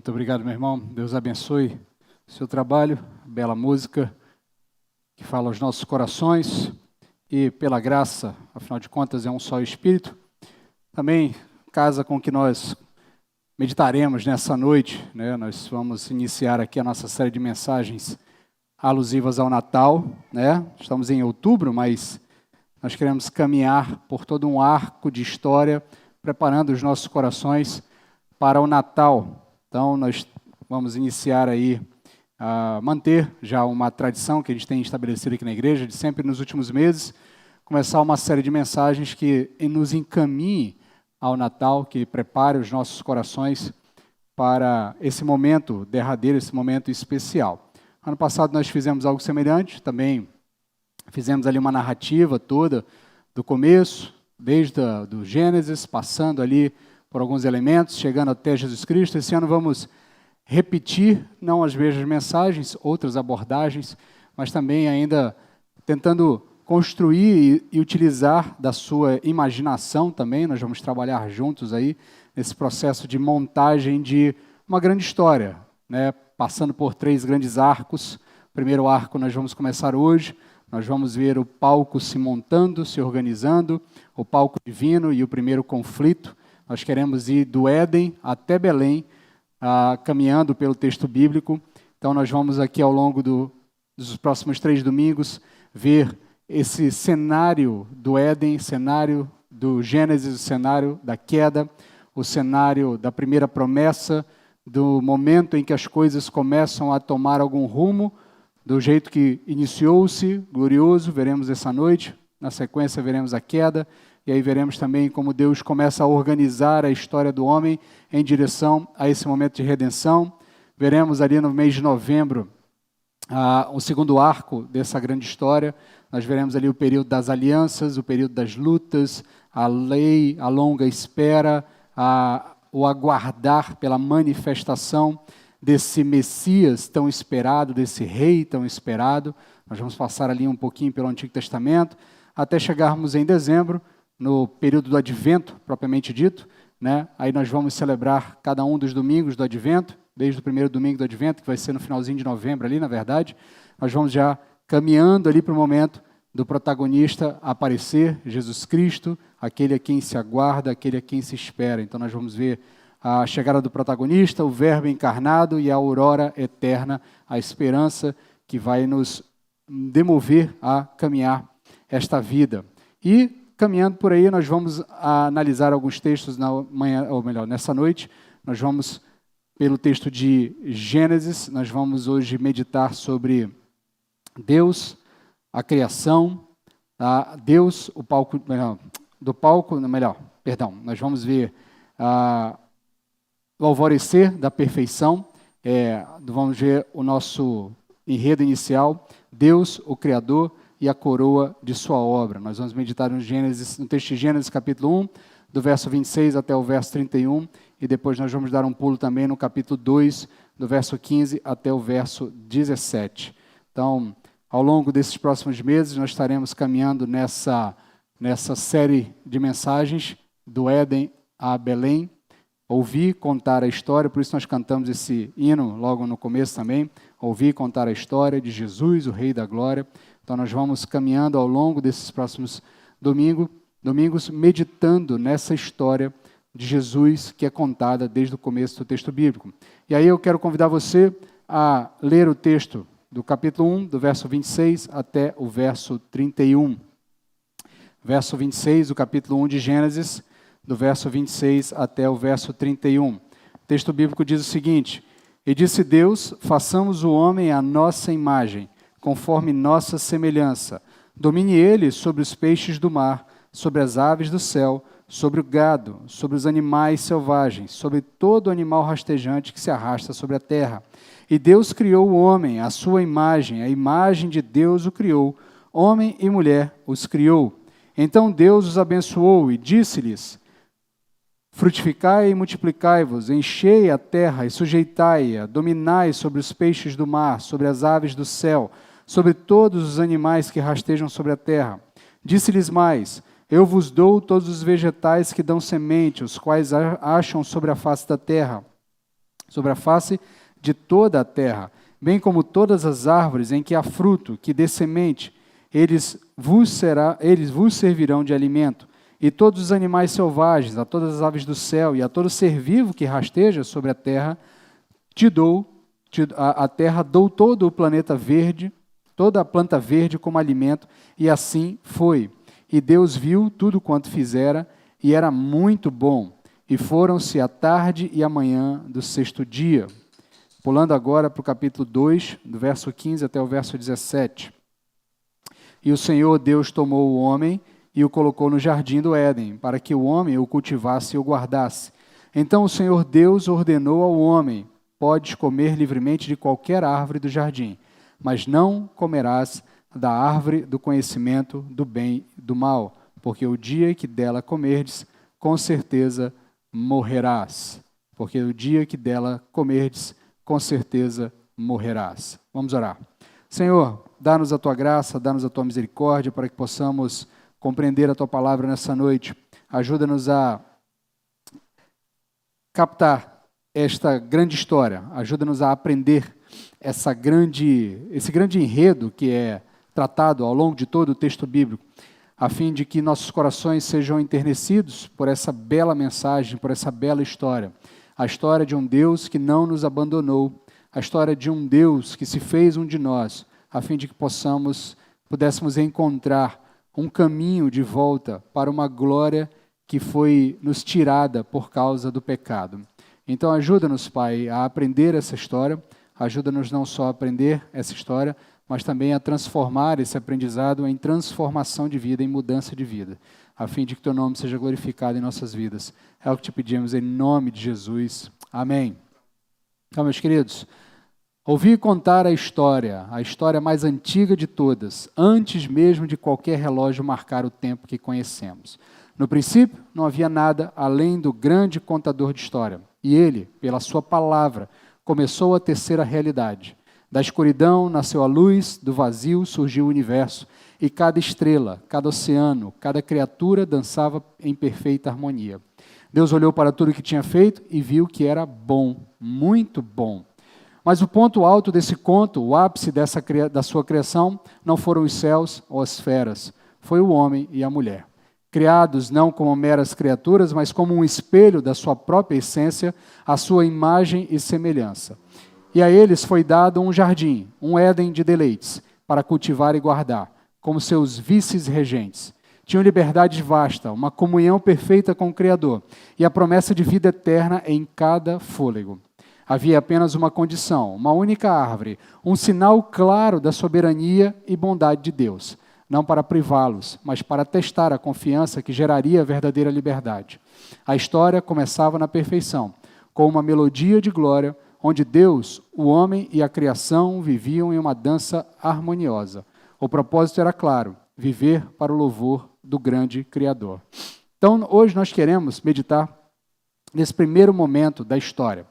Muito obrigado, meu irmão. Deus abençoe o seu trabalho, bela música que fala aos nossos corações e pela graça, afinal de contas, é um só Espírito. Também casa com o que nós meditaremos nessa noite, né? Nós vamos iniciar aqui a nossa série de mensagens alusivas ao Natal, né? Estamos em outubro, mas nós queremos caminhar por todo um arco de história, preparando os nossos corações para o Natal. Então, nós vamos iniciar aí, manter já uma tradição que a gente tem estabelecido aqui na igreja, de sempre nos últimos meses, começar uma série de mensagens que nos encaminhe ao Natal, que prepare os nossos corações para esse momento derradeiro, esse momento especial. Ano passado nós fizemos algo semelhante, também fizemos ali uma narrativa toda, do começo, desde do Gênesis, passando ali por alguns elementos, chegando até Jesus Cristo. Esse ano vamos repetir, não as mesmas mensagens, outras abordagens, mas também ainda tentando construir e utilizar da sua imaginação também. Nós vamos trabalhar juntos aí nesse processo de montagem de uma grande história, né? Passando por 3 grandes arcos. O primeiro arco nós vamos começar hoje. Nós vamos ver o palco se montando, se organizando, o palco divino e o primeiro conflito. Nós queremos ir do Éden até Belém, caminhando pelo texto bíblico. Então nós vamos aqui ao longo dos próximos 3 domingos ver esse cenário do Éden, cenário do Gênesis, o cenário da queda, o cenário da primeira promessa, do momento em que as coisas começam a tomar algum rumo, do jeito que iniciou-se, glorioso, veremos essa noite. Na sequência veremos a queda, e aí veremos também como Deus começa a organizar a história do homem em direção a esse momento de redenção. Veremos ali no mês de novembro o segundo arco dessa grande história. Nós veremos ali o período das alianças, o período das lutas, a lei, a longa espera, o aguardar pela manifestação desse Messias tão esperado, desse rei tão esperado. Nós vamos passar ali um pouquinho pelo Antigo Testamento, até chegarmos em dezembro, no período do Advento, propriamente dito, né? Aí nós vamos celebrar cada um dos domingos do Advento, desde o primeiro domingo do Advento, que vai ser no finalzinho de novembro ali, na verdade. Nós vamos já caminhando ali para o momento do protagonista aparecer, Jesus Cristo, aquele a quem se aguarda, aquele a quem se espera. Então nós vamos ver a chegada do protagonista, o Verbo encarnado e a aurora eterna, a esperança que vai nos demover a caminhar esta vida. E caminhando por aí, nós vamos analisar alguns textos nessa noite. Nós vamos, pelo texto de Gênesis, nós vamos hoje meditar sobre Deus, a criação, Deus, o palco, nós vamos ver o alvorecer da perfeição, vamos ver o nosso enredo inicial, Deus, o Criador, e a coroa de sua obra. Nós vamos meditar no texto de Gênesis, capítulo 1, do verso 26 até o verso 31, e depois nós vamos dar um pulo também no capítulo 2, do verso 15 até o verso 17. Então, ao longo desses próximos meses, nós estaremos caminhando nessa série de mensagens, do Éden a Belém, ouvir, contar a história, por isso nós cantamos esse hino logo no começo também, ouvir, contar a história de Jesus, o Rei da Glória. Então nós vamos caminhando ao longo desses próximos domingos, meditando nessa história de Jesus que é contada desde o começo do texto bíblico. E aí eu quero convidar você a ler o texto do capítulo 1, do verso 26 até o verso 31. Verso 26, do capítulo 1 de Gênesis, do verso 26 até o verso 31. O texto bíblico diz o seguinte: E disse Deus, façamos o homem à nossa imagem, conforme nossa semelhança. Domine ele sobre os peixes do mar, sobre as aves do céu, sobre o gado, sobre os animais selvagens, sobre todo animal rastejante que se arrasta sobre a terra. E Deus criou o homem, à sua imagem, a imagem de Deus o criou, homem e mulher os criou. Então Deus os abençoou e disse-lhes: Frutificai e multiplicai-vos, enchei a terra e sujeitai-a, dominai sobre os peixes do mar, sobre as aves do céu, sobre todos os animais que rastejam sobre a terra. Disse-lhes mais: Eu vos dou todos os vegetais que dão semente, os quais acham sobre a face da terra. sobre a face de toda a terra, bem como todas as árvores em que há fruto, que dê semente, eles vos servirão de alimento. E todos os animais selvagens, a todas as aves do céu e a todo ser vivo que rasteja sobre a terra, a terra dou todo o planeta verde, toda a planta verde como alimento, e assim foi. E Deus viu tudo quanto fizera, e era muito bom. E foram-se a tarde e a manhã do sexto dia. Pulando agora para o capítulo 2, do verso 15 até o verso 17. E o Senhor Deus tomou o homem e o colocou no jardim do Éden, para que o homem o cultivasse e o guardasse. Então o Senhor Deus ordenou ao homem: podes comer livremente de qualquer árvore do jardim, mas não comerás da árvore do conhecimento do bem e do mal, porque o dia que dela comerdes, com certeza morrerás. Porque o dia que dela comerdes, com certeza morrerás. Vamos orar. Senhor, dá-nos a Tua graça, dá-nos a Tua misericórdia, para que possamos compreender a Tua palavra nessa noite. Ajuda-nos a captar esta grande história, ajuda-nos a aprender esse grande enredo que é tratado ao longo de todo o texto bíblico, a fim de que nossos corações sejam enternecidos por essa bela mensagem, por essa bela história. A história de um Deus que não nos abandonou, a história de um Deus que se fez um de nós, a fim de que pudéssemos encontrar um caminho de volta para uma glória que foi nos tirada por causa do pecado. Então ajuda-nos, Pai, a aprender essa história, ajuda-nos não só a aprender essa história, mas também a transformar esse aprendizado em transformação de vida, em mudança de vida, a fim de que Teu nome seja glorificado em nossas vidas. É o que te pedimos em nome de Jesus. Amém. Então, meus queridos, ouvi contar a história mais antiga de todas, antes mesmo de qualquer relógio marcar o tempo que conhecemos. No princípio, não havia nada além do grande contador de história. E ele, pela sua palavra, começou a tecer a realidade. Da escuridão nasceu a luz, do vazio surgiu o universo, e cada estrela, cada oceano, cada criatura dançava em perfeita harmonia. Deus olhou para tudo o que tinha feito e viu que era bom, muito bom. Mas o ponto alto desse conto, o ápice da sua criação, não foram os céus ou as feras, foi o homem e a mulher. Criados não como meras criaturas, mas como um espelho da sua própria essência, a sua imagem e semelhança. E a eles foi dado um jardim, um Éden de deleites, para cultivar e guardar, como seus vices-regentes. Tinham liberdade vasta, uma comunhão perfeita com o Criador, e a promessa de vida eterna em cada fôlego. Havia apenas uma condição, uma única árvore, um sinal claro da soberania e bondade de Deus, não para privá-los, mas para testar a confiança que geraria a verdadeira liberdade. A história começava na perfeição, com uma melodia de glória, onde Deus, o homem e a criação viviam em uma dança harmoniosa. O propósito era claro, viver para o louvor do grande Criador. Então, hoje nós queremos meditar nesse primeiro momento da história,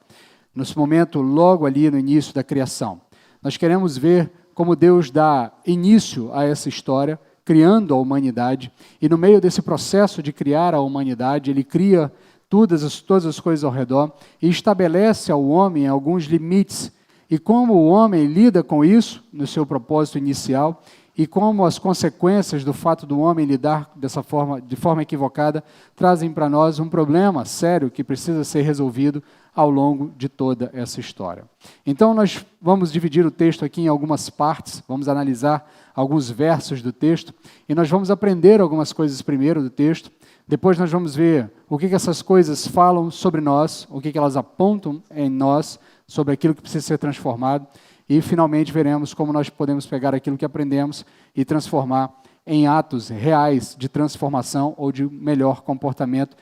nesse momento logo ali no início da criação. Nós queremos ver como Deus dá início a essa história, criando a humanidade, e no meio desse processo de criar a humanidade, Ele cria todas as coisas ao redor e estabelece ao homem alguns limites. E como o homem lida com isso, no seu propósito inicial, e como as consequências do fato do homem lidar de forma equivocada, trazem para nós um problema sério que precisa ser resolvido ao longo de toda essa história. Então nós vamos dividir o texto aqui em algumas partes, vamos analisar alguns versos do texto, e nós vamos aprender algumas coisas primeiro do texto, depois nós vamos ver o que essas coisas falam sobre nós, o que elas apontam em nós, sobre aquilo que precisa ser transformado, e finalmente veremos como nós podemos pegar aquilo que aprendemos e transformar em atos reais de transformação ou de melhor comportamento,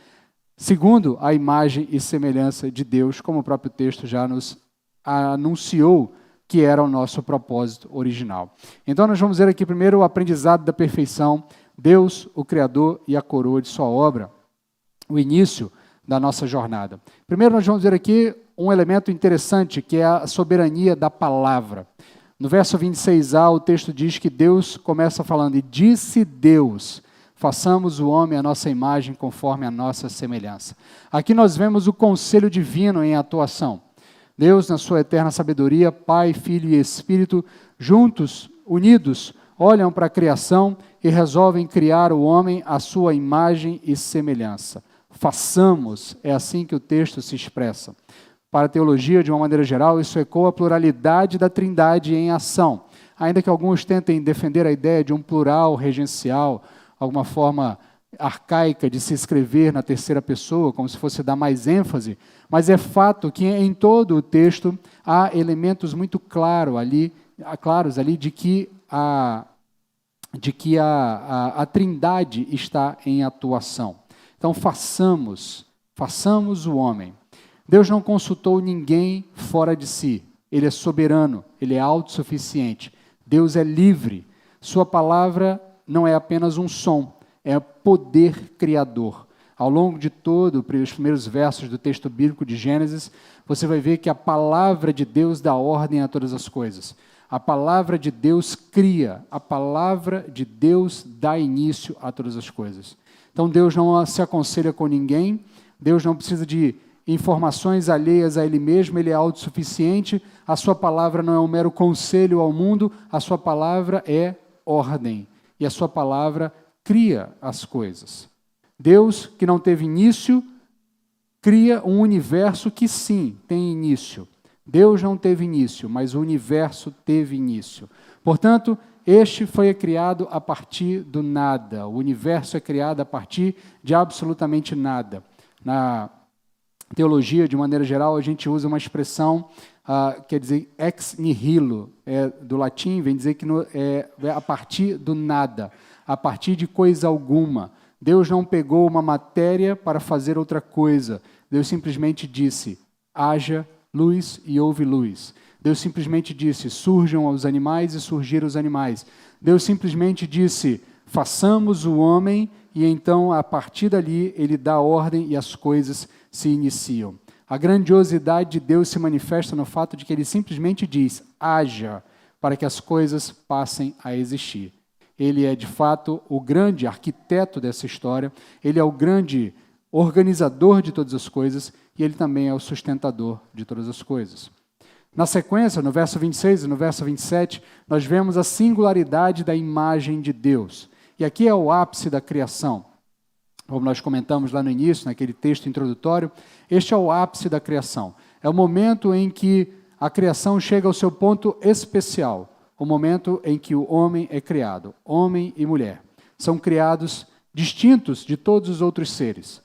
segundo a imagem e semelhança de Deus, como o próprio texto já nos anunciou que era o nosso propósito original. Então nós vamos ver aqui primeiro o aprendizado da perfeição, Deus, o Criador e a coroa de sua obra, o início da nossa jornada. Primeiro nós vamos ver aqui um elemento interessante, que é a soberania da palavra. No verso 26a, o texto diz que Deus começa falando, e disse Deus, façamos o homem à nossa imagem conforme a nossa semelhança. Aqui nós vemos o conselho divino em atuação. Deus, na sua eterna sabedoria, Pai, Filho e Espírito, juntos, unidos, olham para a criação e resolvem criar o homem à sua imagem e semelhança. Façamos, é assim que o texto se expressa. Para a teologia, de uma maneira geral, isso ecoa a pluralidade da Trindade em ação. Ainda que alguns tentem defender a ideia de um plural regencial, alguma forma arcaica de se escrever na terceira pessoa, como se fosse dar mais ênfase, mas é fato que em todo o texto há elementos muito claros ali de que a Trindade está em atuação. Então façamos o homem. Deus não consultou ninguém fora de si. Ele é soberano, ele é autossuficiente. Deus é livre. Sua palavra não é apenas um som, é poder criador. Ao longo de todos os primeiros versos do texto bíblico de Gênesis, você vai ver que a palavra de Deus dá ordem a todas as coisas. A palavra de Deus cria, a palavra de Deus dá início a todas as coisas. Então Deus não se aconselha com ninguém, Deus não precisa de informações alheias a Ele mesmo, Ele é autossuficiente, a sua palavra não é um mero conselho ao mundo, a sua palavra é ordem, e a sua palavra cria as coisas. Deus, que não teve início, cria um universo que sim, tem início. Deus não teve início, mas o universo teve início. Portanto, este foi criado a partir do nada. O universo é criado a partir de absolutamente nada. Na teologia, de maneira geral, a gente usa uma expressão, quer dizer, ex nihilo, do latim, vem dizer que é a partir do nada, a partir de coisa alguma. Deus não pegou uma matéria para fazer outra coisa. Deus simplesmente disse, haja luz e houve luz. Deus simplesmente disse, surjam os animais e surgiram os animais. Deus simplesmente disse, façamos o homem, e então, a partir dali, ele dá ordem e as coisas se iniciam. A grandiosidade de Deus se manifesta no fato de que ele simplesmente diz, haja, para que as coisas passem a existir. Ele é, de fato, o grande arquiteto dessa história, ele é o grande organizador de todas as coisas, e ele também é o sustentador de todas as coisas. Na sequência, no verso 26 e no verso 27, nós vemos a singularidade da imagem de Deus. E aqui é o ápice da criação. Como nós comentamos lá no início, naquele texto introdutório, este é o ápice da criação. É o momento em que a criação chega ao seu ponto especial, o momento em que o homem é criado. Homem e mulher são criados distintos de todos os outros seres.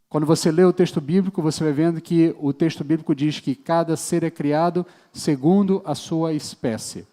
Quando você lê o texto bíblico, você vai vendo que o texto bíblico diz que cada ser é criado segundo a sua espécie.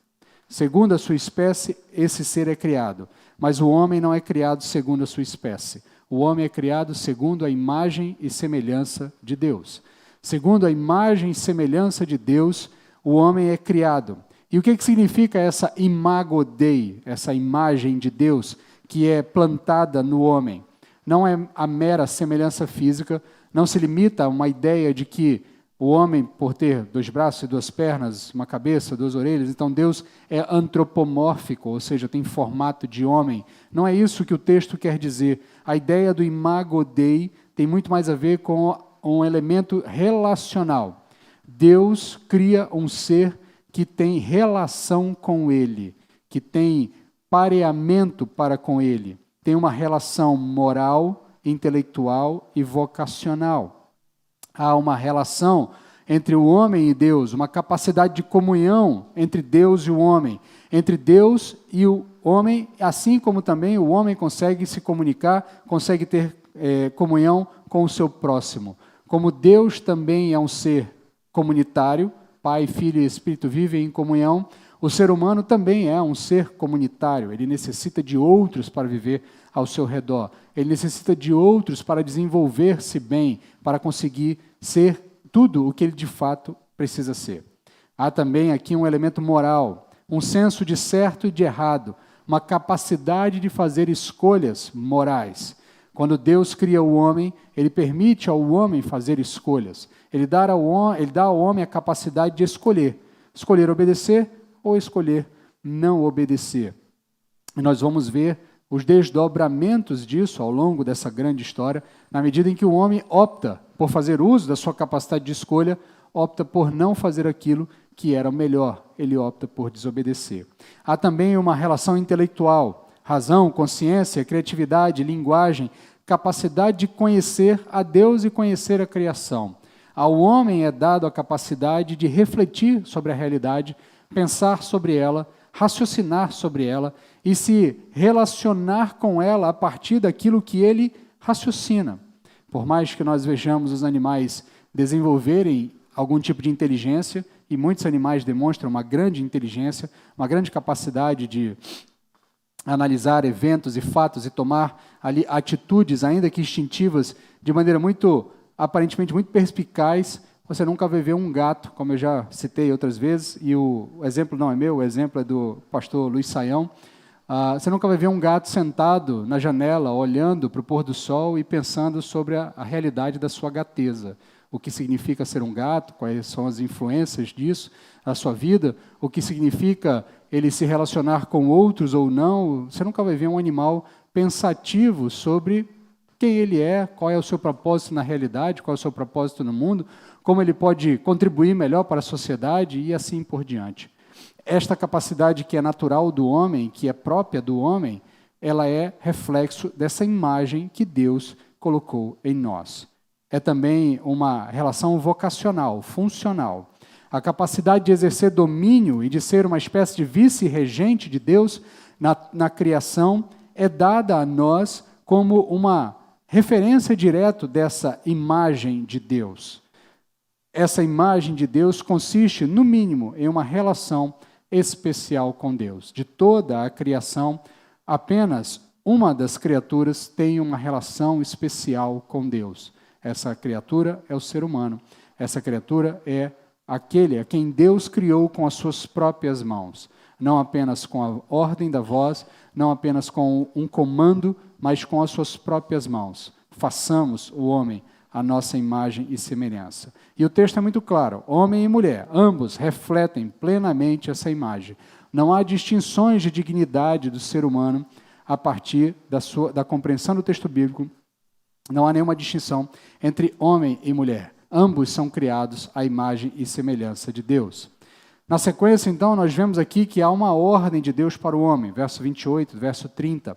Segundo a sua espécie, esse ser é criado. Mas o homem não é criado segundo a sua espécie. O homem é criado segundo a imagem e semelhança de Deus. Segundo a imagem e semelhança de Deus, o homem é criado. E o que significa essa imago Dei, essa imagem de Deus que é plantada no homem? Não é a mera semelhança física, não se limita a uma ideia de que o homem, por ter 2 braços e 2 pernas, uma cabeça, 2 orelhas, então Deus é antropomórfico, ou seja, tem formato de homem. Não é isso que o texto quer dizer. A ideia do imago Dei tem muito mais a ver com um elemento relacional. Deus cria um ser que tem relação com Ele, que tem pareamento para com Ele. Tem uma relação moral, intelectual e vocacional. Há uma relação entre o homem e Deus, uma capacidade de comunhão entre Deus e o homem. Entre Deus e o homem, assim como também o homem consegue se comunicar, consegue ter comunhão com o seu próximo. Como Deus também é um ser comunitário, Pai, Filho e Espírito vivem em comunhão, o ser humano também é um ser comunitário, ele necessita de outros para viver ao seu redor, ele necessita de outros para desenvolver-se bem, para conseguir ser tudo o que ele de fato precisa ser. Há também aqui um elemento moral, um senso de certo e de errado, uma capacidade de fazer escolhas morais. Quando Deus cria o homem, ele permite ao homem fazer escolhas. Ele dá ao homem a capacidade de escolher obedecer ou escolher não obedecer. E nós vamos ver os desdobramentos disso ao longo dessa grande história, na medida em que o homem opta por fazer uso da sua capacidade de escolha opta por não fazer aquilo que era o melhor, ele opta por desobedecer. Há também uma relação intelectual, razão, consciência, criatividade, linguagem, capacidade de conhecer a Deus e conhecer a criação. Ao homem é dado a capacidade de refletir sobre a realidade, pensar sobre ela, raciocinar sobre ela e se relacionar com ela a partir daquilo que ele raciocina. Por mais que nós vejamos os animais desenvolverem algum tipo de inteligência, e muitos animais demonstram uma grande inteligência, uma grande capacidade de analisar eventos e fatos e tomar ali atitudes, ainda que instintivas, de maneira aparentemente muito perspicaz, você nunca vai ver um gato, como eu já citei outras vezes, e o exemplo não é meu, o exemplo é do pastor Luiz Saião. Você nunca vai ver um gato sentado na janela, olhando para o pôr do sol e pensando sobre a realidade da sua gateza. O que significa ser um gato, quais são as influências disso na sua vida, o que significa ele se relacionar com outros ou não. Você nunca vai ver um animal pensativo sobre quem ele é, qual é o seu propósito na realidade, qual é o seu propósito no mundo, como ele pode contribuir melhor para a sociedade e assim por diante. Esta capacidade que é natural do homem, que é própria do homem, ela é reflexo dessa imagem que Deus colocou em nós. É também uma relação vocacional, funcional. A capacidade de exercer domínio e de ser uma espécie de vice-regente de Deus na criação é dada a nós como uma referência direta dessa imagem de Deus. Essa imagem de Deus consiste, no mínimo, em uma relação especial com Deus. De toda a criação, apenas uma das criaturas tem uma relação especial com Deus. Essa criatura é o ser humano. Essa criatura é aquele a quem Deus criou com as suas próprias mãos. Não apenas com a ordem da voz, não apenas com um comando, mas com as suas próprias mãos. Façamos o homem a nossa imagem e semelhança. E o texto é muito claro, homem e mulher, ambos refletem plenamente essa imagem. Não há distinções de dignidade do ser humano a partir da compreensão do texto bíblico. Não há nenhuma distinção entre homem e mulher. Ambos são criados à imagem e semelhança de Deus. Na sequência, então, nós vemos aqui que há uma ordem de Deus para o homem. Verso 28, verso 30.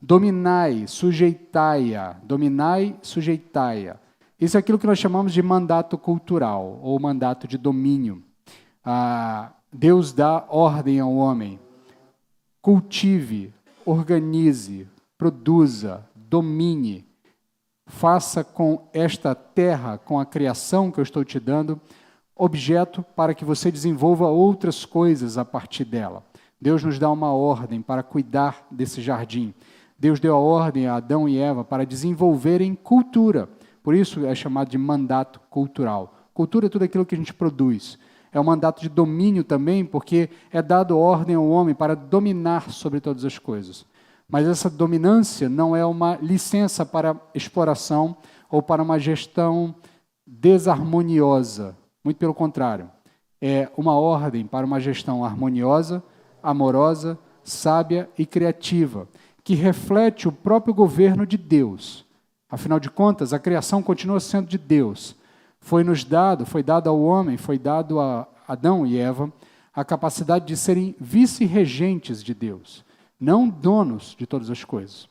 Dominai, sujeitai-a. Dominai, sujeitai-a. Isso é aquilo que nós chamamos de mandato cultural, ou mandato de domínio. Deus dá ordem ao homem. Cultive, organize, produza, domine. Faça com esta terra, com a criação que eu estou te dando, objeto para que você desenvolva outras coisas a partir dela. Deus nos dá uma ordem para cuidar desse jardim. Deus deu a ordem a Adão e Eva para desenvolverem cultura. Por isso é chamado de mandato cultural. Cultura é tudo aquilo que a gente produz. É um mandato de domínio também, porque é dado ordem ao homem para dominar sobre todas as coisas. Mas essa dominância não é uma licença para exploração ou para uma gestão desarmoniosa. Muito pelo contrário. É uma ordem para uma gestão harmoniosa, amorosa, sábia e criativa, que reflete o próprio governo de Deus. Afinal de contas, a criação continua sendo de Deus. Foi dado ao homem, foi dado a Adão e Eva, a capacidade de serem vice-regentes de Deus. Não donos de todas as coisas,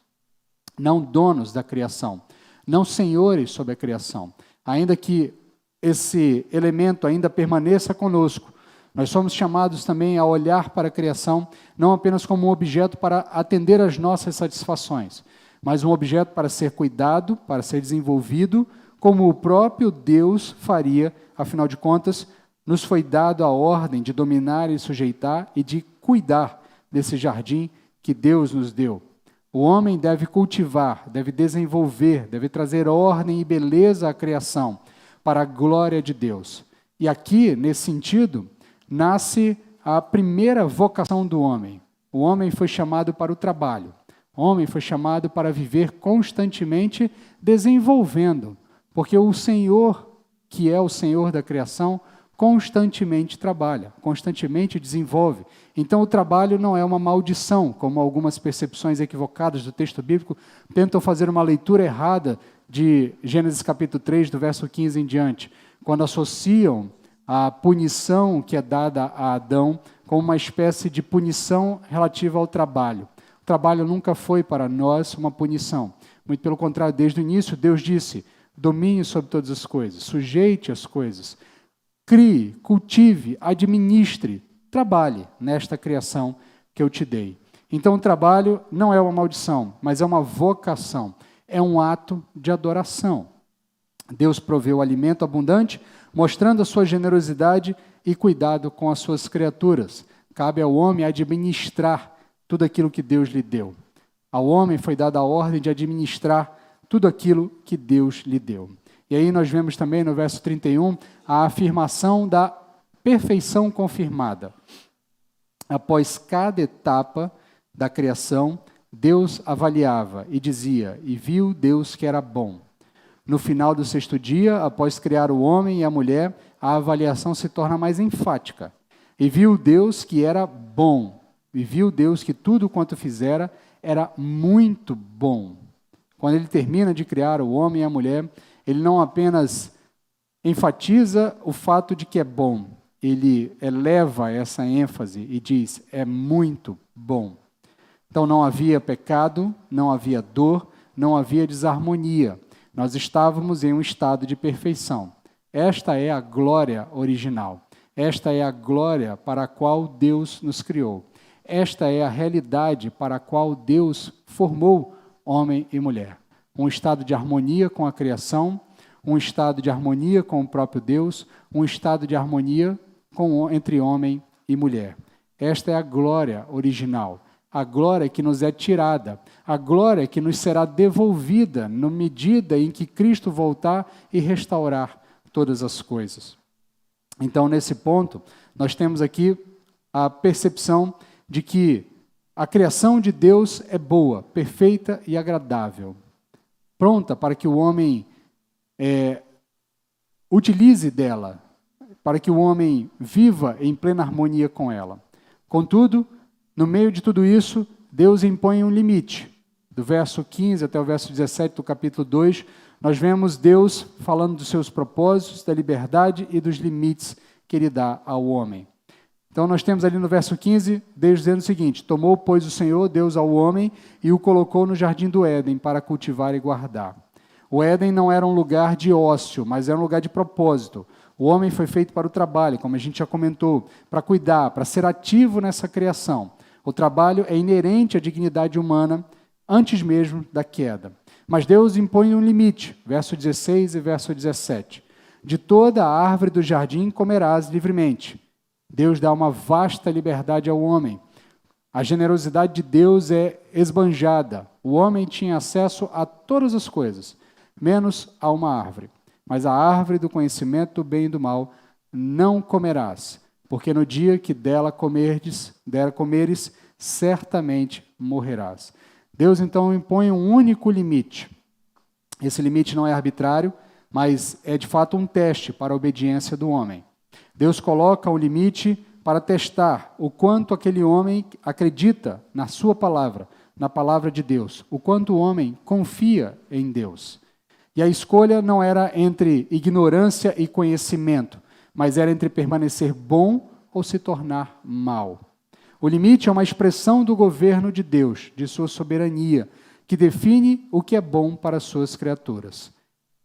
não donos da criação, não senhores sobre a criação. Ainda que esse elemento ainda permaneça conosco, nós somos chamados também a olhar para a criação não apenas como um objeto para atender às nossas satisfações, mas um objeto para ser cuidado, para ser desenvolvido, como o próprio Deus faria. Afinal de contas, nos foi dado a ordem de dominar e sujeitar e de cuidar desse jardim que Deus nos deu. O homem deve cultivar, deve desenvolver, deve trazer ordem e beleza à criação para a glória de Deus. E aqui, nesse sentido, nasce a primeira vocação do homem. O homem foi chamado para o trabalho. O homem foi chamado para viver constantemente desenvolvendo, porque o Senhor, que é o Senhor da criação, constantemente trabalha, constantemente desenvolve. Então o trabalho não é uma maldição, como algumas percepções equivocadas do texto bíblico tentam fazer uma leitura errada de Gênesis capítulo 3, do verso 15 em diante, quando associam a punição que é dada a Adão como uma espécie de punição relativa ao trabalho. O trabalho nunca foi para nós uma punição. Muito pelo contrário, desde o início, Deus disse: domine sobre todas as coisas, sujeite as coisas, crie, cultive, administre, trabalhe nesta criação que eu te dei. Então, o trabalho não é uma maldição, mas é uma vocação, é um ato de adoração. Deus proveu alimento abundante, mostrando a sua generosidade e cuidado com as suas criaturas. Cabe ao homem administrar tudo aquilo que Deus lhe deu. Ao homem foi dada a ordem de administrar tudo aquilo que Deus lhe deu. E aí nós vemos também no verso 31 a afirmação da perfeição confirmada. Após cada etapa da criação, Deus avaliava e dizia: e viu Deus que era bom. No final do sexto dia, após criar o homem e a mulher, a avaliação se torna mais enfática. E viu Deus que era bom. E viu Deus que tudo quanto fizera era muito bom. Quando ele termina de criar o homem e a mulher, ele não apenas enfatiza o fato de que é bom, ele eleva essa ênfase e diz: é muito bom. Então não havia pecado, não havia dor, não havia desarmonia. Nós estávamos em um estado de perfeição. Esta é a glória original. Esta é a glória para a qual Deus nos criou. Esta é a realidade para a qual Deus formou homem e mulher. Um estado de harmonia com a criação, um estado de harmonia com o próprio Deus, um estado de harmonia entre homem e mulher. Esta é a glória original. A glória que nos é tirada, a glória que nos será devolvida na medida em que Cristo voltar e restaurar todas as coisas. Então, nesse ponto, nós temos aqui a percepção de que a criação de Deus é boa, perfeita e agradável, pronta para que o homem utilize dela, para que o homem viva em plena harmonia com ela. Contudo, no meio de tudo isso, Deus impõe um limite. Do verso 15 até o verso 17 do capítulo 2, nós vemos Deus falando dos seus propósitos, da liberdade e dos limites que Ele dá ao homem. Então nós temos ali no verso 15, Deus dizendo o seguinte: tomou, pois, o Senhor Deus ao homem e o colocou no jardim do Éden para cultivar e guardar. O Éden não era um lugar de ócio, mas era um lugar de propósito. O homem foi feito para o trabalho, como a gente já comentou, para cuidar, para ser ativo nessa criação. O trabalho é inerente à dignidade humana antes mesmo da queda. Mas Deus impõe um limite, verso 16 e verso 17. De toda a árvore do jardim comerás livremente. Deus dá uma vasta liberdade ao homem. A generosidade de Deus é esbanjada. O homem tinha acesso a todas as coisas, menos a uma árvore. Mas a árvore do conhecimento do bem e do mal não comerás, porque no dia que dela comeres, certamente morrerás. Deus então impõe um único limite. Esse limite não é arbitrário, mas é de fato um teste para a obediência do homem. Deus coloca um limite para testar o quanto aquele homem acredita na sua palavra, na palavra de Deus, o quanto o homem confia em Deus. E a escolha não era entre ignorância e conhecimento, mas era entre permanecer bom ou se tornar mal. O limite é uma expressão do governo de Deus, de sua soberania, que define o que é bom para as suas criaturas.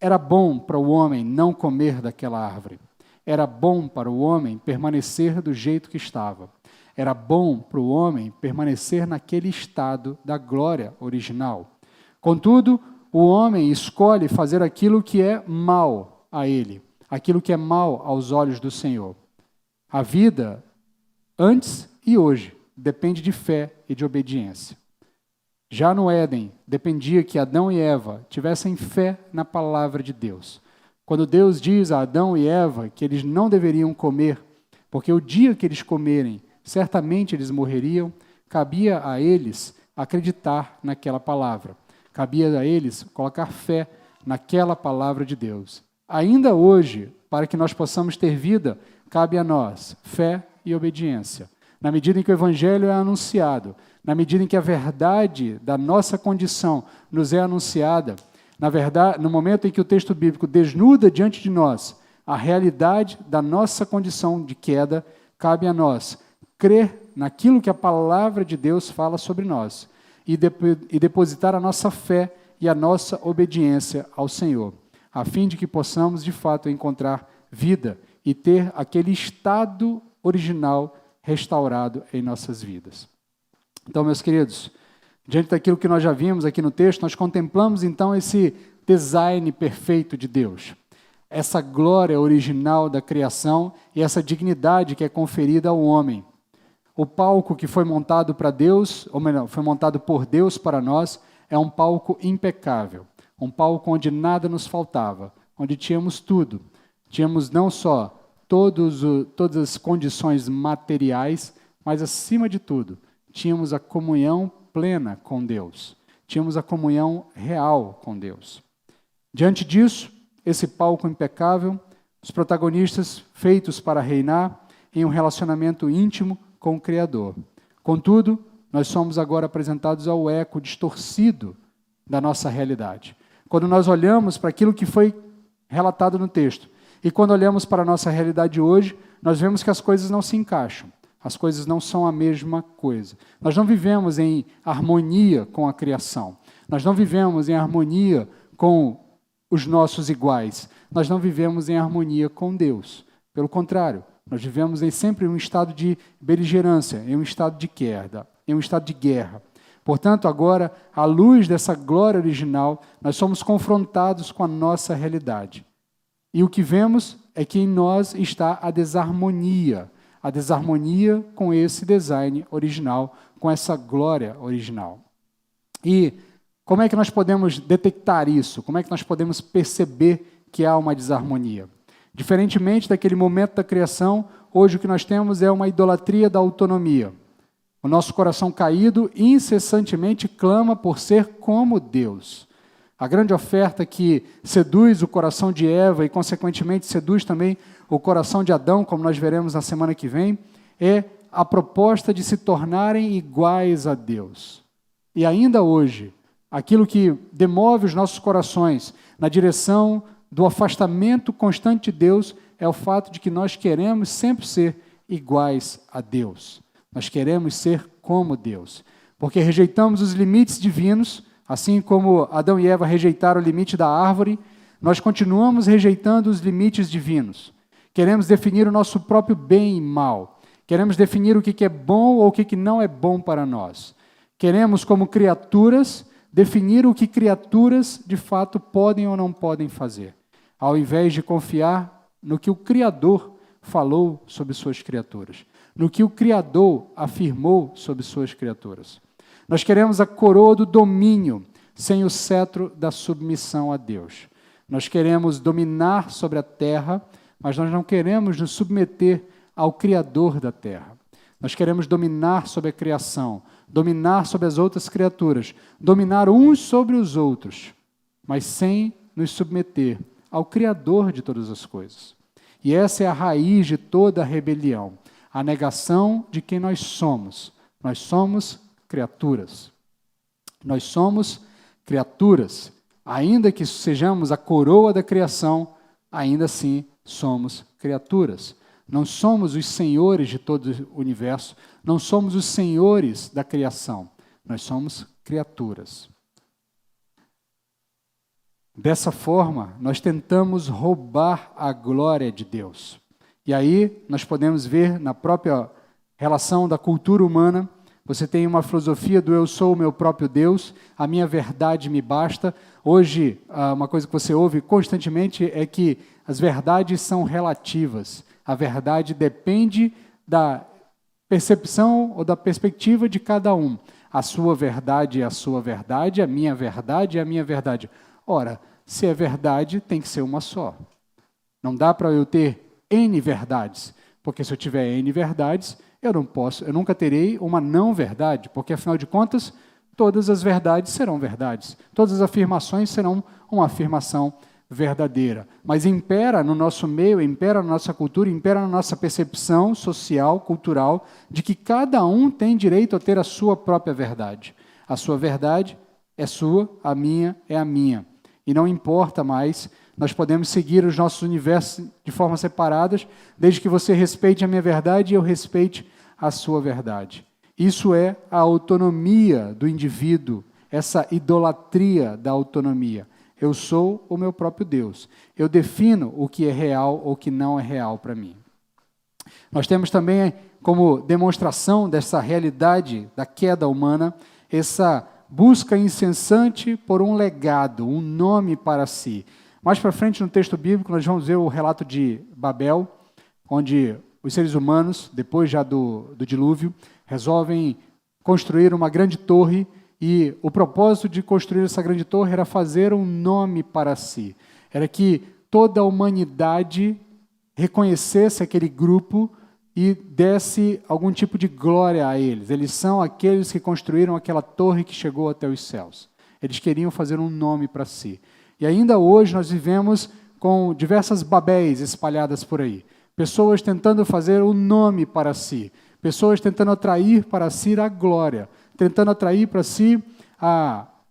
Era bom para o homem não comer daquela árvore. Era bom para o homem permanecer do jeito que estava. Era bom para o homem permanecer naquele estado da glória original. Contudo, o homem escolhe fazer aquilo que é mal a ele, aquilo que é mal aos olhos do Senhor. A vida, antes e hoje, depende de fé e de obediência. Já no Éden, dependia que Adão e Eva tivessem fé na palavra de Deus. Quando Deus diz a Adão e Eva que eles não deveriam comer, porque o dia que eles comerem, certamente eles morreriam, cabia a eles acreditar naquela palavra. Cabia a eles colocar fé naquela palavra de Deus. Ainda hoje, para que nós possamos ter vida, cabe a nós fé e obediência. Na medida em que o Evangelho é anunciado, na medida em que a verdade da nossa condição nos é anunciada, na verdade, no momento em que o texto bíblico desnuda diante de nós a realidade da nossa condição de queda, cabe a nós crer naquilo que a palavra de Deus fala sobre nós e depositar a nossa fé e a nossa obediência ao Senhor, a fim de que possamos, de fato, encontrar vida e ter aquele estado original restaurado em nossas vidas. Então, meus queridos, diante daquilo que nós já vimos aqui no texto, nós contemplamos, então, esse design perfeito de Deus, essa glória original da criação e essa dignidade que é conferida ao homem. O palco que foi montado para Deus, ou melhor, foi montado por Deus para nós, é um palco impecável, um palco onde nada nos faltava, onde tínhamos tudo. Tínhamos não só todas as condições materiais, mas, acima de tudo, tínhamos a comunhão plena com Deus. Tínhamos a comunhão real com Deus. Diante disso, esse palco impecável, os protagonistas feitos para reinar em um relacionamento íntimo com o Criador. Contudo, nós somos agora apresentados ao eco distorcido da nossa realidade. Quando nós olhamos para aquilo que foi relatado no texto, e quando olhamos para a nossa realidade hoje, nós vemos que as coisas não se encaixam, as coisas não são a mesma coisa. Nós não vivemos em harmonia com a criação, nós não vivemos em harmonia com os nossos iguais, nós não vivemos em harmonia com Deus. Pelo contrário, nós vivemos sempre em um estado de beligerância, em um estado de guerra. Portanto, agora, à luz dessa glória original, nós somos confrontados com a nossa realidade. E o que vemos é que em nós está a desarmonia com esse design original, com essa glória original. E como é que nós podemos detectar isso? Como é que nós podemos perceber que há uma desarmonia? Diferentemente daquele momento da criação, hoje o que nós temos é uma idolatria da autonomia. O nosso coração caído incessantemente clama por ser como Deus. A grande oferta que seduz o coração de Eva e, consequentemente, seduz também o coração de Adão, como nós veremos na semana que vem, é a proposta de se tornarem iguais a Deus. E ainda hoje, aquilo que demove os nossos corações na direção do afastamento constante de Deus é o fato de que nós queremos sempre ser iguais a Deus. Nós queremos ser como Deus, porque rejeitamos os limites divinos, assim como Adão e Eva rejeitaram o limite da árvore, nós continuamos rejeitando os limites divinos. Queremos definir o nosso próprio bem e mal. Queremos definir o que é bom ou o que não é bom para nós. Queremos, como criaturas, definir o que criaturas de fato podem ou não podem fazer, ao invés de confiar no que o Criador falou sobre suas criaturas, no que o Criador afirmou sobre suas criaturas. Nós queremos a coroa do domínio, sem o cetro da submissão a Deus. Nós queremos dominar sobre a terra, mas nós não queremos nos submeter ao Criador da terra. Nós queremos dominar sobre a criação, dominar sobre as outras criaturas, dominar uns sobre os outros, mas sem nos submeter ao Criador de todas as coisas. E essa é a raiz de toda a rebelião, a negação de quem nós somos. Nós somos criaturas. Nós somos criaturas. Ainda que sejamos a coroa da criação, ainda assim somos criaturas. Não somos os senhores de todo o universo, não somos os senhores da criação. Nós somos criaturas. Dessa forma, nós tentamos roubar a glória de Deus. E aí nós podemos ver na própria relação da cultura humana, você tem uma filosofia do eu sou o meu próprio Deus, a minha verdade me basta. Hoje, uma coisa que você ouve constantemente é que as verdades são relativas. A verdade depende da percepção ou da perspectiva de cada um. A sua verdade é a sua verdade, a minha verdade é a minha verdade. Ora, se é verdade, tem que ser uma só. Não dá para eu ter N verdades, porque se eu tiver N verdades, eu nunca terei uma não verdade, porque afinal de contas, todas as verdades serão verdades. Todas as afirmações serão uma afirmação verdadeira. Mas impera no nosso meio, impera na nossa cultura, impera na nossa percepção social, cultural, de que cada um tem direito a ter a sua própria verdade. A sua verdade é sua, a minha é a minha. E não importa mais Nós podemos seguir os nossos universos de forma separadas, desde que você respeite a minha verdade e eu respeite a sua verdade. Isso é a autonomia do indivíduo, essa idolatria da autonomia. Eu sou o meu próprio Deus. Eu defino o que é real ou o que não é real para mim. Nós temos também, como demonstração dessa realidade da queda humana, essa busca incessante por um legado, um nome para si. Mais para frente no texto bíblico nós vamos ver o relato de Babel, onde os seres humanos, depois já do dilúvio, resolvem construir uma grande torre e o propósito de construir essa grande torre era fazer um nome para si. Era que toda a humanidade reconhecesse aquele grupo e desse algum tipo de glória a eles. Eles são aqueles que construíram aquela torre que chegou até os céus. Eles queriam fazer um nome para si. E ainda hoje nós vivemos com diversas Babéis espalhadas por aí. Pessoas tentando fazer um nome para si. Pessoas tentando atrair para si a glória. Tentando atrair para si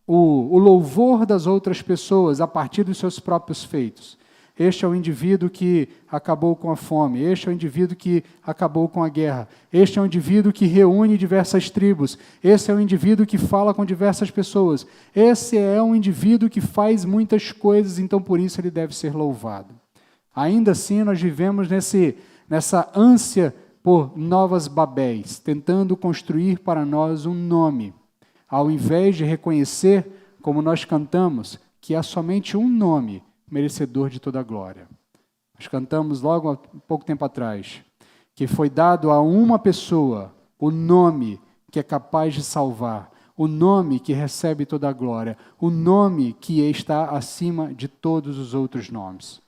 o louvor das outras pessoas a partir dos seus próprios feitos. Este é o indivíduo que acabou com a fome. Este é o indivíduo que acabou com a guerra. Este é o indivíduo que reúne diversas tribos. Esse é o indivíduo que fala com diversas pessoas. Esse é um indivíduo que faz muitas coisas, então por isso ele deve ser louvado. Ainda assim, nós vivemos nessa ânsia por novas Babéis, tentando construir para nós um nome, ao invés de reconhecer, como nós cantamos, que há somente um nome merecedor de toda a glória. Nós cantamos logo há pouco tempo atrás, que foi dado a uma pessoa o nome que é capaz de salvar, o nome que recebe toda a glória, o nome que está acima de todos os outros nomes.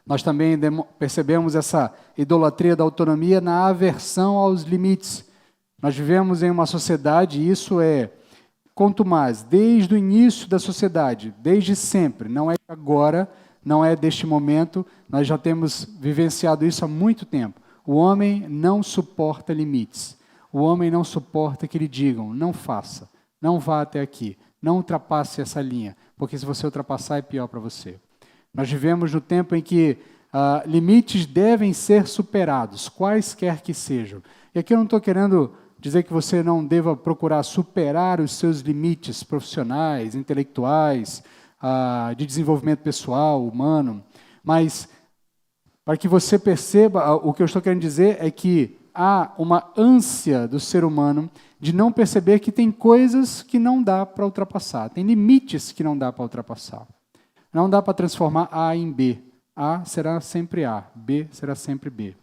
Nós também percebemos essa idolatria da autonomia na aversão aos limites. Nós vivemos em uma sociedade, e isso é, quanto mais, desde o início da sociedade, desde sempre, não é agora, não é deste momento, nós já temos vivenciado isso há muito tempo. O homem não suporta limites. O homem não suporta que lhe digam, não faça, não vá até aqui, não ultrapasse essa linha, porque se você ultrapassar é pior para você. Nós vivemos no tempo em que limites devem ser superados, quaisquer que sejam. E aqui eu não estou querendo dizer que você não deva procurar superar os seus limites profissionais, intelectuais, de desenvolvimento pessoal, humano, mas para que você perceba, o que eu estou querendo dizer é que há uma ânsia do ser humano de não perceber que tem coisas que não dá para ultrapassar, tem limites que não dá para ultrapassar. Não dá para transformar A em B. A será sempre A, B será sempre B.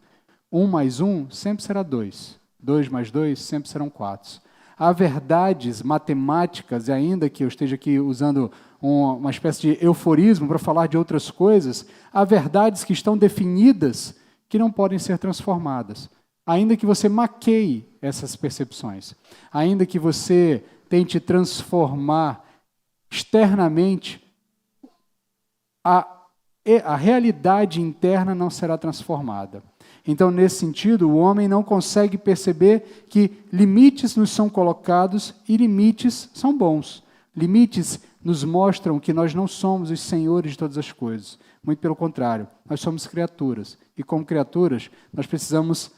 1 mais 1 sempre será 2. 2 mais 2 sempre serão 4. Há verdades matemáticas, e ainda que eu esteja aqui usando uma espécie de euforismo para falar de outras coisas, há verdades que estão definidas que não podem ser transformadas. Ainda que você maqueie essas percepções, ainda que você tente transformar externamente, a realidade interna não será transformada. Então, nesse sentido, o homem não consegue perceber que limites nos são colocados e limites são bons. Limites nos mostram que nós não somos os senhores de todas as coisas. Muito pelo contrário, nós somos criaturas. E como criaturas, nós precisamos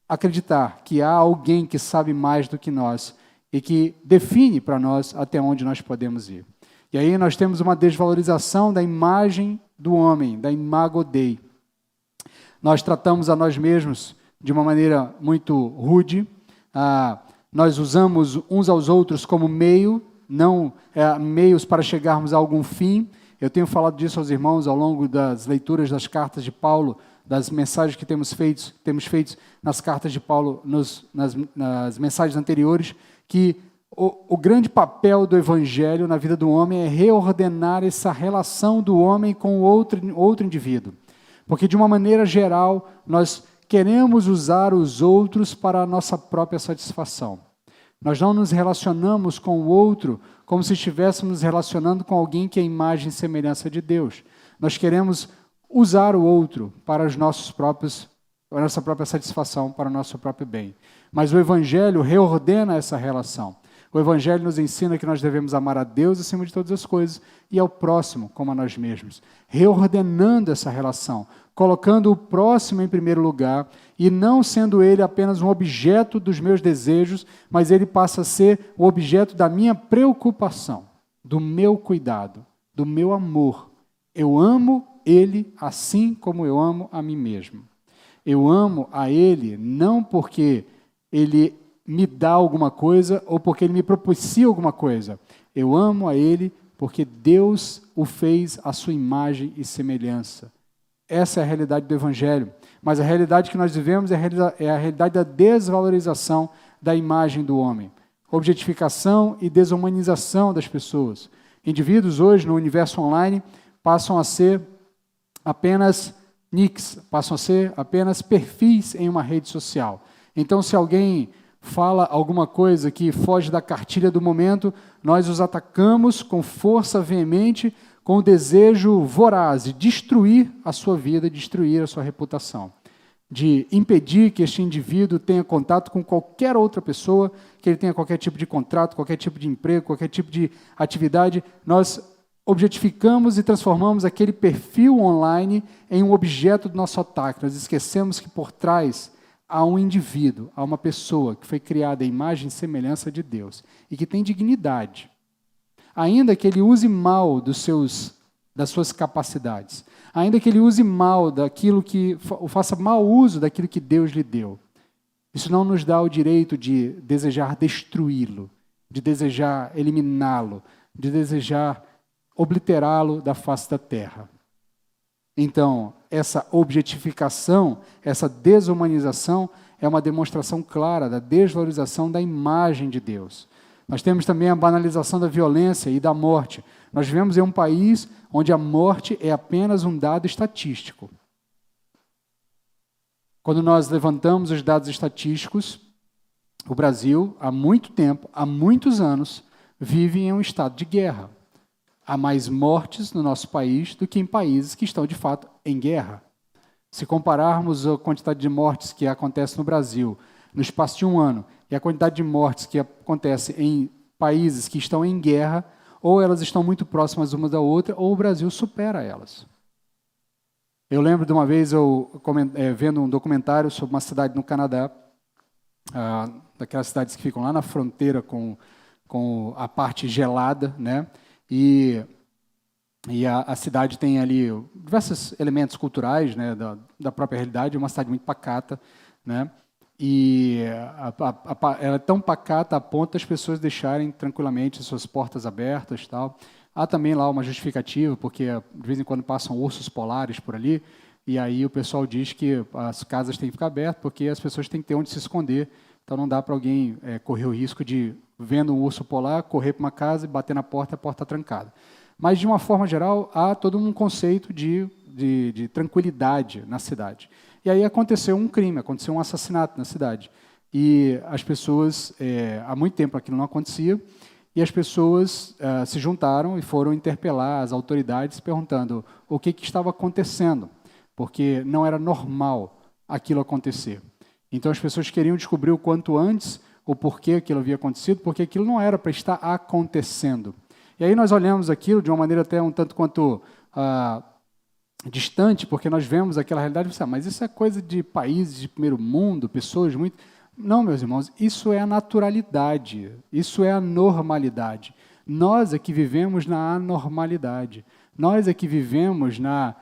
acreditar que há alguém que sabe mais do que nós e que define para nós até onde nós podemos ir. E aí nós temos uma desvalorização da imagem do homem, da imago Dei. Nós tratamos a nós mesmos de uma maneira muito rude. Nós usamos uns aos outros como meio, não meios para chegarmos a algum fim. Eu tenho falado disso aos irmãos ao longo das leituras das cartas de Paulo, das mensagens que temos feito nas cartas de Paulo, nas mensagens anteriores, que o grande papel do Evangelho na vida do homem é reordenar essa relação do homem com outro indivíduo. Porque, de uma maneira geral, nós queremos usar os outros para a nossa própria satisfação. Nós não nos relacionamos com o outro como se estivéssemos nos relacionando com alguém que é imagem e semelhança de Deus. Nós queremos usar o outro para a nossa própria satisfação, para o nosso próprio bem. Mas o Evangelho reordena essa relação. O O Evangelho nos ensina que nós devemos amar a Deus acima de todas as coisas e ao próximo como a nós mesmos, reordenando essa relação, colocando o próximo em primeiro lugar e não sendo ele apenas um objeto dos meus desejos, mas ele passa a ser o objeto da minha preocupação, do meu cuidado, do meu amor. Eu amo ele assim como eu amo a mim mesmo. Eu amo a ele não porque ele me dá alguma coisa ou porque ele me propicia alguma coisa. Eu amo a ele porque Deus o fez à sua imagem e semelhança. Essa é a realidade do Evangelho. Mas a realidade que nós vivemos é a realidade da desvalorização da imagem do homem. Objetificação e desumanização das pessoas. Indivíduos hoje, no universo online, passam a ser apenas nicks, passam a ser apenas perfis em uma rede social. Então, se alguém fala alguma coisa que foge da cartilha do momento, nós os atacamos com força veemente, com o desejo voraz de destruir a sua vida, destruir a sua reputação, de impedir que este indivíduo tenha contato com qualquer outra pessoa, que ele tenha qualquer tipo de contrato, qualquer tipo de emprego, qualquer tipo de atividade. Nós objetificamos e transformamos aquele perfil online em um objeto do nosso ataque. Nós esquecemos que por trás há um indivíduo, há uma pessoa que foi criada à imagem e semelhança de Deus e que tem dignidade. Ainda que ele use mal das suas capacidades, ainda que ele use mal daquilo faça mau uso daquilo que Deus lhe deu. Isso não nos dá o direito de desejar destruí-lo, de desejar eliminá-lo, de desejar obliterá-lo da face da terra. Então, essa objetificação, essa desumanização é uma demonstração clara da desvalorização da imagem de Deus. Nós temos também a banalização da violência e da morte. Nós vivemos em um país onde a morte é apenas um dado estatístico. Quando nós levantamos os dados estatísticos, o Brasil, há muito tempo, há muitos anos, vive em um estado de guerra. Há mais mortes no nosso país do que em países que estão, de fato, em guerra. Se compararmos a quantidade de mortes que acontece no Brasil no espaço de um ano e a quantidade de mortes que acontece em países que estão em guerra, ou elas estão muito próximas uma da outra, ou o Brasil supera elas. Eu lembro de uma vez vendo um documentário sobre uma cidade no Canadá, daquelas cidades que ficam lá na fronteira com a parte gelada, né? E a cidade tem ali diversos elementos culturais, né, da própria realidade, é uma cidade muito pacata, né? E ela é tão pacata a ponto das pessoas deixarem tranquilamente suas portas abertas e tal. Há também lá uma justificativa, porque de vez em quando passam ursos polares por ali, e aí o pessoal diz que as casas têm que ficar abertas, porque as pessoas têm que ter onde se esconder. Então não dá para alguém correr o risco de, vendo um urso polar, correr para uma casa e bater na porta e a porta trancada. Mas, de uma forma geral, há todo um conceito de tranquilidade na cidade. E aí aconteceu um crime, aconteceu um assassinato na cidade. E as pessoas, há muito tempo aquilo não acontecia, e as pessoas se juntaram e foram interpelar as autoridades perguntando o que estava acontecendo, porque não era normal aquilo acontecer. Então as pessoas queriam descobrir o quanto antes o porquê aquilo havia acontecido, porque aquilo não era para estar acontecendo. E aí nós olhamos aquilo de uma maneira até um tanto quanto distante, porque nós vemos aquela realidade e pensamos, mas isso é coisa de países de primeiro mundo, pessoas muito... Não, meus irmãos, isso é a naturalidade, isso é a normalidade. Nós é que vivemos na anormalidade. Nós é que vivemos na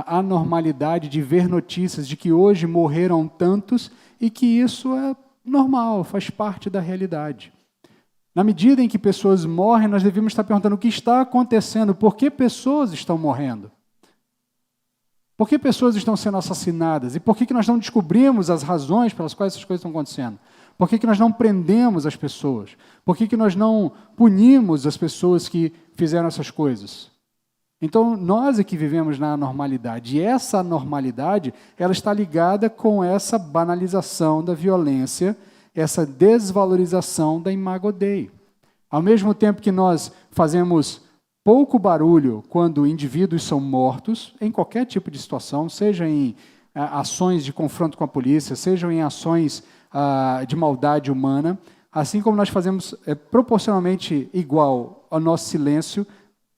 anormalidade de ver notícias de que hoje morreram tantos e que isso é normal, faz parte da realidade. Na medida em que pessoas morrem, nós devemos estar perguntando o que está acontecendo, por que pessoas estão morrendo? Por que pessoas estão sendo assassinadas? E por que nós não descobrimos as razões pelas quais essas coisas estão acontecendo? Por que nós não prendemos as pessoas? Por que nós não punimos as pessoas que fizeram essas coisas? Então, nós é que vivemos na anormalidade. E essa anormalidade, ela está ligada com essa banalização da violência, essa desvalorização da imago Dei. Ao mesmo tempo que nós fazemos pouco barulho quando indivíduos são mortos, em qualquer tipo de situação, seja em ações de confronto com a polícia, sejam em ações de maldade humana, assim como nós fazemos proporcionalmente igual ao nosso silêncio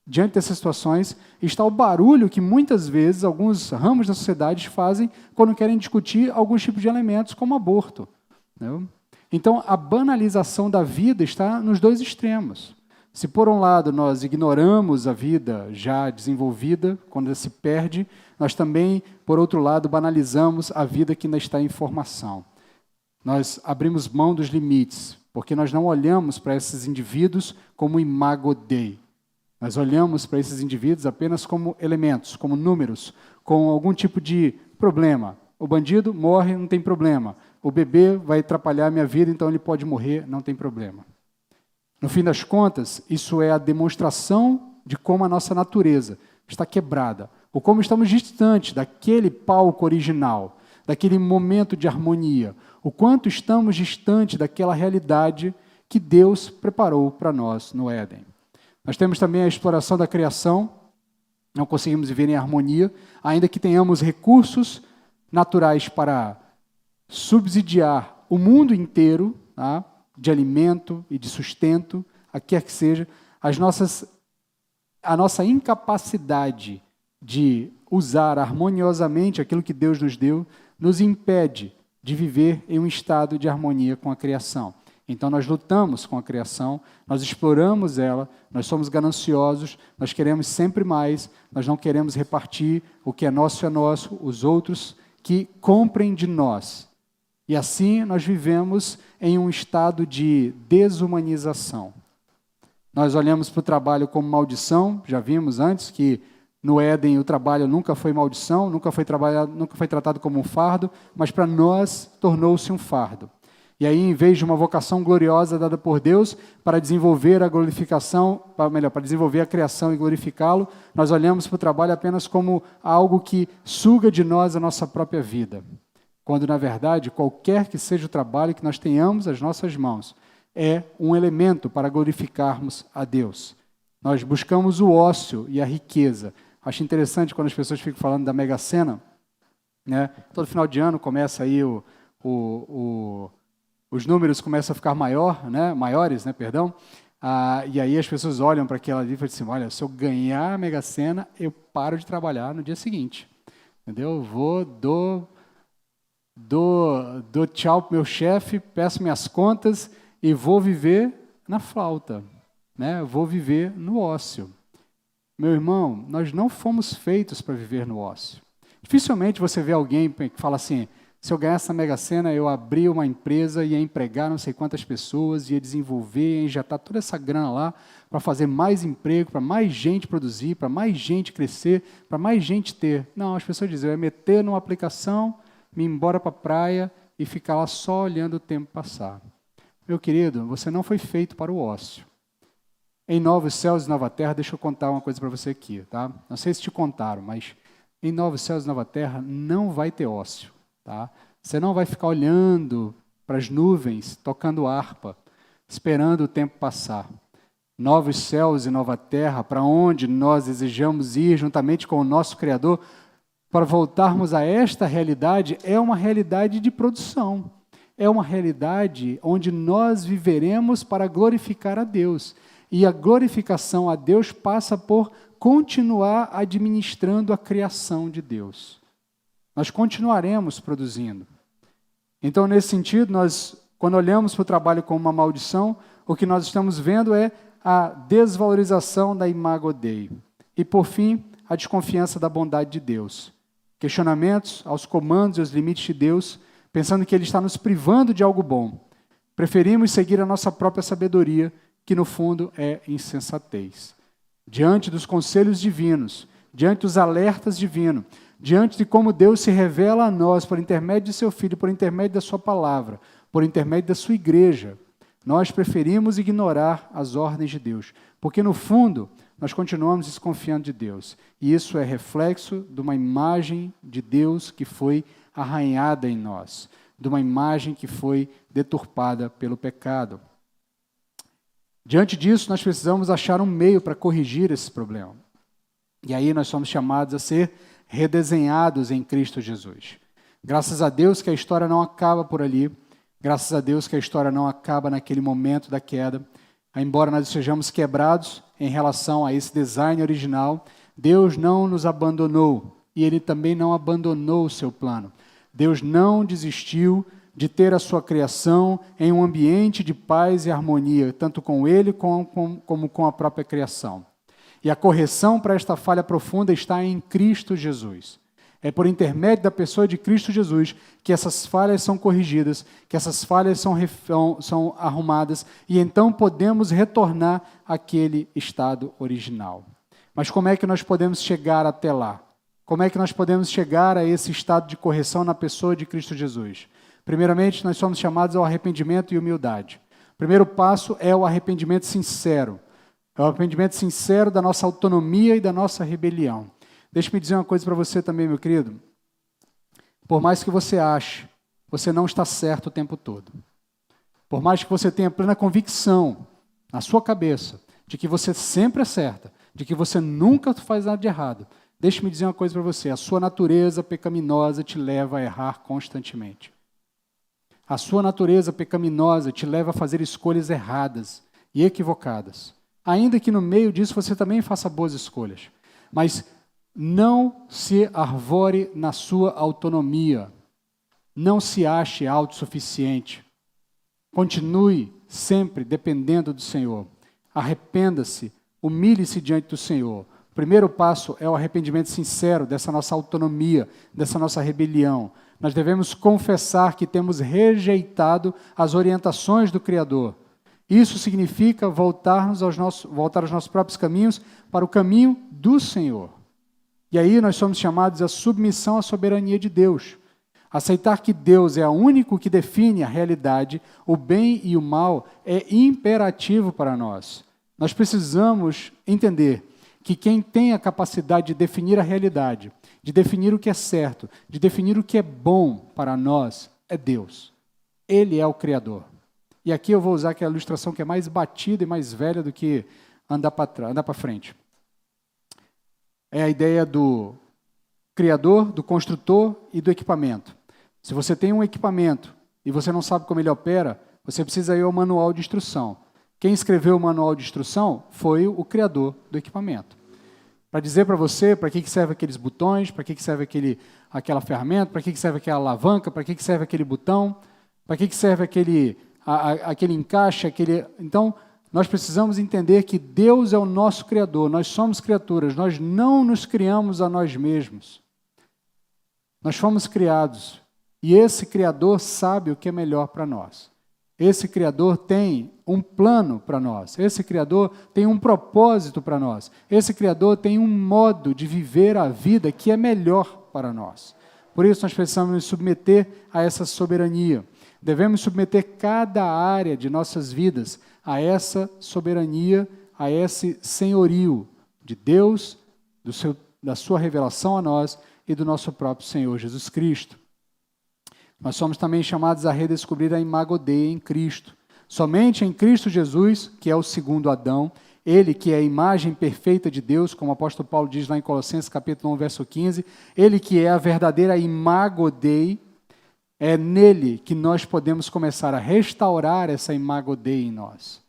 diante dessas situações, está o barulho que muitas vezes alguns ramos da sociedade fazem quando querem discutir alguns tipos de elementos, como aborto. Né? Então, a banalização da vida está nos dois extremos. Se, por um lado, nós ignoramos a vida já desenvolvida, quando ela se perde, nós também, por outro lado, banalizamos a vida que ainda está em formação. Nós abrimos mão dos limites, porque nós não olhamos para esses indivíduos como imago Dei. Nós olhamos para esses indivíduos apenas como elementos, como números, com algum tipo de problema. O bandido morre, não tem problema. O bebê vai atrapalhar a minha vida, então ele pode morrer, não tem problema. No fim das contas, isso é a demonstração de como a nossa natureza está quebrada, ou como estamos distantes daquele palco original, daquele momento de harmonia, o quanto estamos distantes daquela realidade que Deus preparou para nós no Éden. Nós temos também a exploração da criação, não conseguimos viver em harmonia, ainda que tenhamos recursos naturais para subsidiar o mundo inteiro, tá? De alimento e de sustento, a quer que seja, a nossa incapacidade de usar harmoniosamente aquilo que Deus nos deu, nos impede de viver em um estado de harmonia com a criação. Então nós lutamos com a criação, nós exploramos ela, nós somos gananciosos, nós queremos sempre mais, nós não queremos repartir o que é nosso, os outros que comprem de nós. E assim nós vivemos em um estado de desumanização. Nós olhamos para o trabalho como maldição, já vimos antes que no Éden o trabalho nunca foi maldição, nunca foi tratado como um fardo, mas para nós tornou-se um fardo. E aí, em vez de uma vocação gloriosa dada por Deus para desenvolver a glorificação, para desenvolver a criação e glorificá-lo, nós olhamos para o trabalho apenas como algo que suga de nós a nossa própria vida. Quando, na verdade, qualquer que seja o trabalho que nós tenhamos às nossas mãos, é um elemento para glorificarmos a Deus. Nós buscamos o ócio e a riqueza. Acho interessante quando as pessoas ficam falando da Mega Sena, né? Todo final de ano começa aí os números começam a ficar maiores, e aí as pessoas olham para aquela ali e falam assim, olha, se eu ganhar a Mega Sena, eu paro de trabalhar no dia seguinte. Entendeu? Dou tchau para o meu chefe, peço minhas contas e vou viver na flauta, né? Vou viver no ócio. Meu irmão, nós não fomos feitos para viver no ócio. Dificilmente você vê alguém que fala assim, se eu ganhasse essa Mega Sena, eu abria uma empresa, ia empregar não sei quantas pessoas, ia desenvolver, ia injetar toda essa grana lá para fazer mais emprego, para mais gente produzir, para mais gente crescer, para mais gente ter. Não, as pessoas dizem, eu ia meter numa aplicação, me ir embora para a praia e ficar lá só olhando o tempo passar. Meu querido, você não foi feito para o ócio. Em novos céus e nova terra, deixa eu contar uma coisa para você aqui, tá? Não sei se te contaram, mas em novos céus e nova terra não vai ter ócio. Tá? Você não vai ficar olhando para as nuvens, tocando harpa, esperando o tempo passar. Novos céus e nova terra, para onde nós desejamos ir juntamente com o nosso Criador, para voltarmos a esta realidade, é uma realidade de produção. É uma realidade onde nós viveremos para glorificar a Deus. E a glorificação a Deus passa por continuar administrando a criação de Deus. Nós continuaremos produzindo. Então, nesse sentido, quando olhamos para o trabalho como uma maldição, o que nós estamos vendo é a desvalorização da imago Dei. E, por fim, a desconfiança da bondade de Deus. Questionamentos aos comandos e aos limites de Deus, pensando que Ele está nos privando de algo bom. Preferimos seguir a nossa própria sabedoria, que no fundo é insensatez. Diante dos conselhos divinos, diante dos alertas divinos, diante de como Deus se revela a nós por intermédio de seu Filho, por intermédio da sua palavra, por intermédio da sua igreja, nós preferimos ignorar as ordens de Deus, porque no fundo nós continuamos desconfiando de Deus. E isso é reflexo de uma imagem de Deus que foi arranhada em nós, de uma imagem que foi deturpada pelo pecado. Diante disso, nós precisamos achar um meio para corrigir esse problema. E aí nós somos chamados a ser redesenhados em Cristo Jesus. Graças a Deus que a história não acaba por ali. Graças a Deus que a história não acaba naquele momento da queda. Embora nós sejamos quebrados em relação a esse design original, Deus não nos abandonou e Ele também não abandonou o seu plano. Deus não desistiu de ter a sua criação em um ambiente de paz e harmonia, tanto com Ele como com a própria criação. E a correção para esta falha profunda está em Cristo Jesus. É por intermédio da pessoa de Cristo Jesus que essas falhas são corrigidas, que essas falhas são arrumadas, e então podemos retornar àquele estado original. Mas como é que nós podemos chegar até lá? Como é que nós podemos chegar a esse estado de correção na pessoa de Cristo Jesus? Primeiramente, nós somos chamados ao arrependimento e humildade. O primeiro passo é o arrependimento sincero. É o arrependimento sincero da nossa autonomia e da nossa rebelião. Deixa-me dizer uma coisa para você também, meu querido. Por mais que você ache, você não está certo o tempo todo. Por mais que você tenha plena convicção na sua cabeça de que você sempre acerta, de que você nunca faz nada de errado, deixa-me dizer uma coisa para você. A sua natureza pecaminosa te leva a errar constantemente. A sua natureza pecaminosa te leva a fazer escolhas erradas e equivocadas. Ainda que no meio disso você também faça boas escolhas. Mas não se arvore na sua autonomia. Não se ache autossuficiente. Continue sempre dependendo do Senhor. Arrependa-se, humilhe-se diante do Senhor. O primeiro passo é o arrependimento sincero dessa nossa autonomia, dessa nossa rebelião. Nós devemos confessar que temos rejeitado as orientações do Criador. Isso significa voltar aos nossos próprios caminhos para o caminho do Senhor. E aí nós somos chamados à submissão à soberania de Deus. Aceitar que Deus é o único que define a realidade, o bem e o mal, é imperativo para nós. Nós precisamos entender que quem tem a capacidade de definir a realidade, de definir o que é certo, de definir o que é bom para nós, é Deus. Ele é o Criador. E aqui eu vou usar aquela ilustração que é mais batida e mais velha do que andar para frente. É a ideia do criador, do construtor e do equipamento. Se você tem um equipamento e você não sabe como ele opera, você precisa ir ao manual de instrução. Quem escreveu o manual de instrução foi o criador do equipamento. Para dizer para você para que serve aqueles botões, para que serve aquela ferramenta, para que serve aquela alavanca, para que serve aquele botão, para que serve aquele encaixe, Então, nós precisamos entender que Deus é o nosso Criador, nós somos criaturas, nós não nos criamos a nós mesmos. Nós fomos criados e esse Criador sabe o que é melhor para nós. Esse Criador tem um plano para nós, esse Criador tem um propósito para nós, esse Criador tem um modo de viver a vida que é melhor para nós. Por isso nós precisamos nos submeter a essa soberania. Devemos submeter cada área de nossas vidas a essa soberania, a esse senhorio de Deus, da sua revelação a nós e do nosso próprio Senhor Jesus Cristo. Nós somos também chamados a redescobrir a imago Dei em Cristo. Somente em Cristo Jesus, que é o segundo Adão, ele que é a imagem perfeita de Deus, como o apóstolo Paulo diz lá em Colossenses capítulo 1, verso 15, ele que é a verdadeira imago Dei, é nele que nós podemos começar a restaurar essa imago Dei em nós.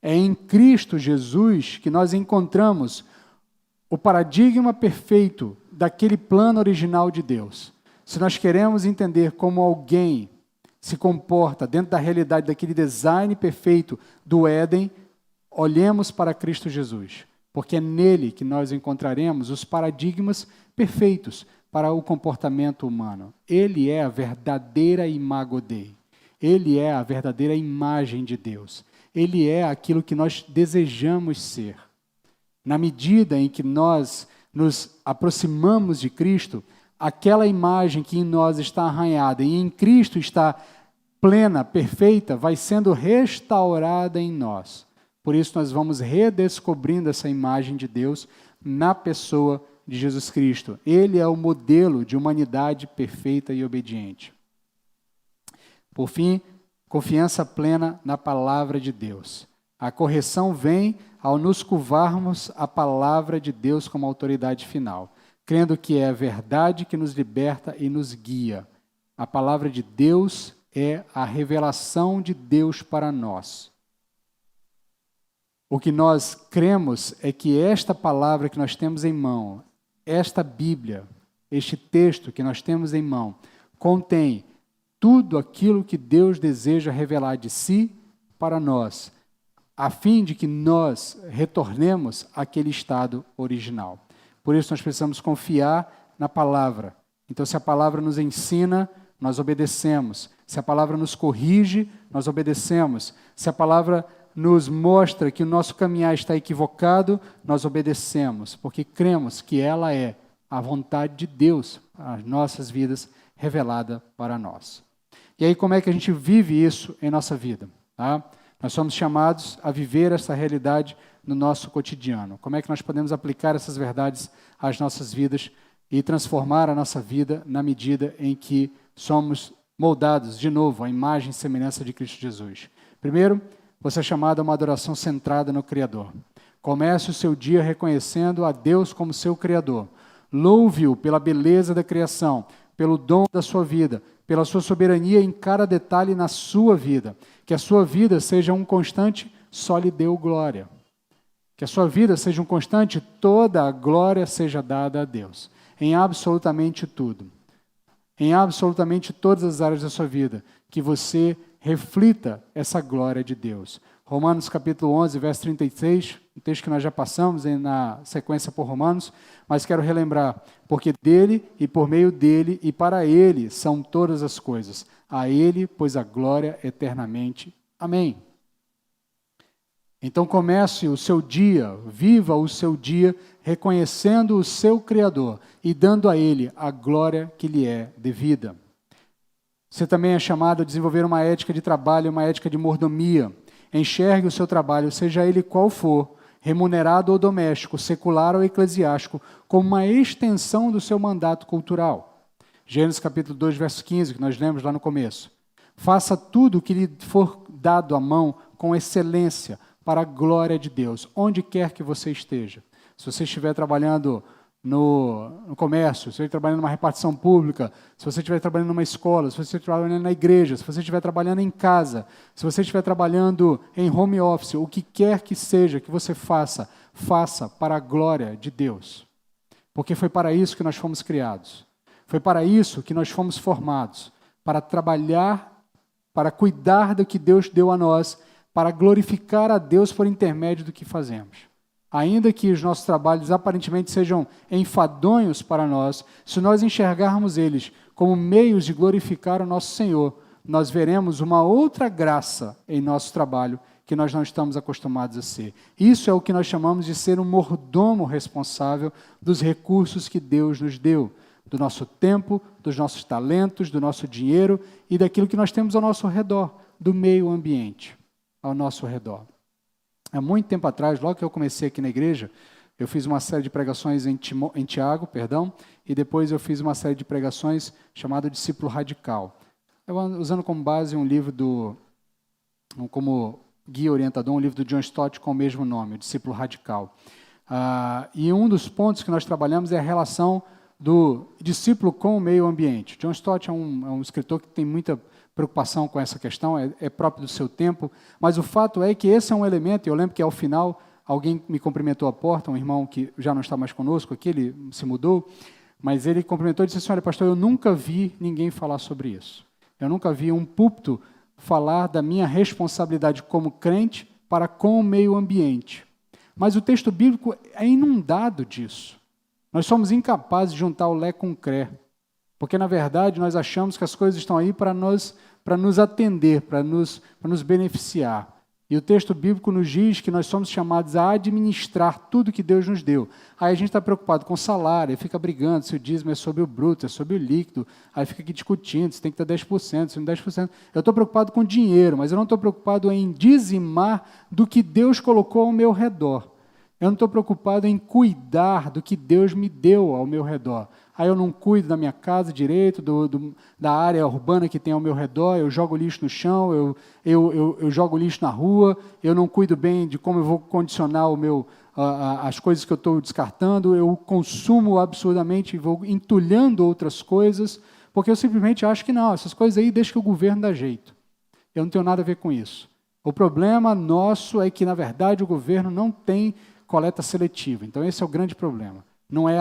É em Cristo Jesus que nós encontramos o paradigma perfeito daquele plano original de Deus. Se nós queremos entender como alguém se comporta dentro da realidade daquele design perfeito do Éden, olhemos para Cristo Jesus, porque é nele que nós encontraremos os paradigmas perfeitos para o comportamento humano. Ele é a verdadeira imago Dei. Ele é a verdadeira imagem de Deus. Ele é aquilo que nós desejamos ser. Na medida em que nós nos aproximamos de Cristo, aquela imagem que em nós está arranhada e em Cristo está plena, perfeita, vai sendo restaurada em nós. Por isso nós vamos redescobrindo essa imagem de Deus na pessoa de Jesus Cristo. Ele é o modelo de humanidade perfeita e obediente. Por fim, confiança plena na palavra de Deus. A correção vem ao nos curvarmos à palavra de Deus como autoridade final, crendo que é a verdade que nos liberta e nos guia. A palavra de Deus é a revelação de Deus para nós. O que nós cremos é que esta palavra que nós temos em mão, esta Bíblia, este texto que nós temos em mão, contém tudo aquilo que Deus deseja revelar de si para nós, a fim de que nós retornemos àquele estado original. Por isso nós precisamos confiar na palavra. Então, se a palavra nos ensina, nós obedecemos. Se a palavra nos corrige, nós obedecemos. Se a palavra nos mostra que o nosso caminhar está equivocado, nós obedecemos, porque cremos que ela é a vontade de Deus, as nossas vidas, revelada para nós. E aí, como é que a gente vive isso em nossa vida? Tá? Nós somos chamados a viver essa realidade no nosso cotidiano. Como é que nós podemos aplicar essas verdades às nossas vidas e transformar a nossa vida na medida em que somos moldados, de novo, à imagem e semelhança de Cristo Jesus? Primeiro, você é chamado a uma adoração centrada no Criador. Comece o seu dia reconhecendo a Deus como seu Criador. Louve-o pela beleza da criação, pelo dom da sua vida, pela sua soberania em cada detalhe na sua vida. Que a sua vida seja um constante, só lhe deu glória. Que a sua vida seja um constante, toda a glória seja dada a Deus. Em absolutamente tudo. Em absolutamente todas as áreas da sua vida. Que você reflita essa glória de Deus. Romanos capítulo 11, verso 36, um texto que nós já passamos na sequência por Romanos, mas quero relembrar, porque dele e por meio dele e para ele são todas as coisas. A ele, pois a glória eternamente. Amém. Então comece o seu dia, viva o seu dia, reconhecendo o seu Criador e dando a ele a glória que lhe é devida. Você também é chamado a desenvolver uma ética de trabalho, uma ética de mordomia. Enxergue o seu trabalho, seja ele qual for, remunerado ou doméstico, secular ou eclesiástico, como uma extensão do seu mandato cultural. Gênesis capítulo 2, verso 15, que nós lemos lá no começo. Faça tudo o que lhe for dado à mão com excelência, para a glória de Deus, onde quer que você esteja. Se você estiver trabalhando no comércio, se você estiver trabalhando numa repartição pública, se você estiver trabalhando numa escola, se você estiver trabalhando na igreja, se você estiver trabalhando em casa, se você estiver trabalhando em home office, o que quer que seja que você faça, faça para a glória de Deus. Porque foi para isso que nós fomos criados. Foi para isso que nós fomos formados. Para trabalhar, para cuidar do que Deus deu a nós, para glorificar a Deus por intermédio do que fazemos. Ainda que os nossos trabalhos aparentemente sejam enfadonhos para nós, se nós enxergarmos eles como meios de glorificar o nosso Senhor, nós veremos uma outra graça em nosso trabalho que nós não estamos acostumados a ser. Isso é o que nós chamamos de ser um mordomo responsável dos recursos que Deus nos deu, do nosso tempo, dos nossos talentos, do nosso dinheiro e daquilo que nós temos ao nosso redor, do meio ambiente ao nosso redor. Há muito tempo atrás, logo que eu comecei aqui na igreja, eu fiz uma série de pregações em Tiago, e depois eu fiz uma série de pregações chamada Discípulo Radical. Usando como base um livro como guia orientador, um livro do John Stott com o mesmo nome, o Discípulo Radical. E um dos pontos que nós trabalhamos é a relação do discípulo com o meio ambiente. John Stott é um escritor que tem muita preocupação com essa questão, é próprio do seu tempo, mas o fato é que esse é um elemento, e eu lembro que ao final alguém me cumprimentou à porta, um irmão que já não está mais conosco aqui, ele se mudou, mas ele cumprimentou e disse assim: olha, pastor, eu nunca vi ninguém falar sobre isso. Eu nunca vi um púlpito falar da minha responsabilidade como crente para com o meio ambiente. Mas o texto bíblico é inundado disso. Nós somos incapazes de juntar o lé com o cré. Porque, na verdade, nós achamos que as coisas estão aí para nos atender, para nos beneficiar. E o texto bíblico nos diz que nós somos chamados a administrar tudo que Deus nos deu. Aí a gente está preocupado com o salário, aí fica brigando se o dízimo é sobre o bruto, é sobre o líquido, aí fica aqui discutindo se tem que ter 10%, se não 10%. Eu estou preocupado com dinheiro, mas eu não estou preocupado em dizimar do que Deus colocou ao meu redor. Eu não estou preocupado em cuidar do que Deus me deu ao meu redor. Aí eu não cuido da minha casa direito, da área urbana que tem ao meu redor, eu jogo lixo no chão, eu jogo lixo na rua, eu não cuido bem de como eu vou condicionar as coisas que eu estou descartando, eu consumo absurdamente e vou entulhando outras coisas, porque eu simplesmente acho que não, essas coisas aí deixa que o governo dá jeito. Eu não tenho nada a ver com isso. O problema nosso é que, na verdade, o governo não tem coleta seletiva. Então, esse é o grande problema. Não é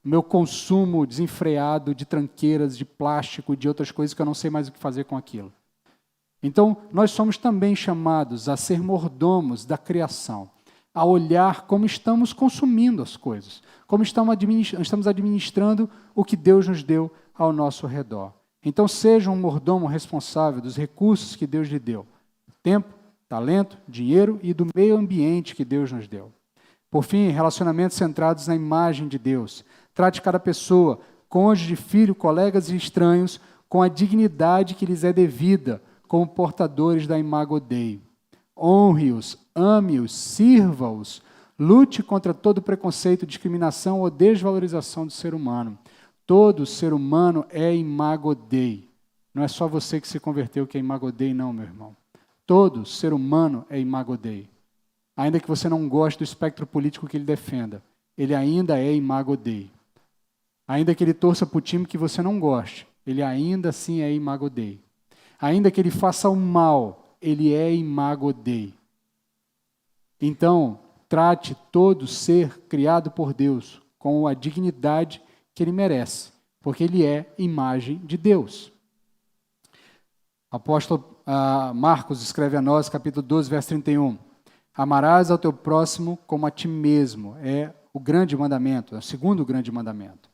meu consumo desenfreado de tranqueiras, de plástico e de outras coisas que eu não sei mais o que fazer com aquilo. Então, nós somos também chamados a ser mordomos da criação, a olhar como estamos consumindo as coisas, como estamos administrando o que Deus nos deu ao nosso redor. Então, seja um mordomo responsável dos recursos que Deus lhe deu. Tempo, talento, dinheiro e do meio ambiente que Deus nos deu. Por fim, relacionamentos centrados na imagem de Deus. Trate cada pessoa, cônjuge, filho, colegas e estranhos, com a dignidade que lhes é devida, como portadores da imago Dei. Honre-os, ame-os, sirva-os, lute contra todo preconceito, discriminação ou desvalorização do ser humano. Todo ser humano é imago Dei. Não é só você que se converteu que é imago Dei, não, meu irmão. Todo ser humano é imago Dei. Ainda que você não goste do espectro político que ele defenda, ele ainda é imago Dei. Ainda que ele torça para o time que você não goste, ele ainda assim é imago Dei. Ainda que ele faça o mal, ele é imago Dei. Então, trate todo ser criado por Deus com a dignidade que ele merece, porque ele é imagem de Deus. O apóstolo Marcos escreve a nós, capítulo 12, verso 31. Amarás ao teu próximo como a ti mesmo. É o grande mandamento, é o segundo grande mandamento.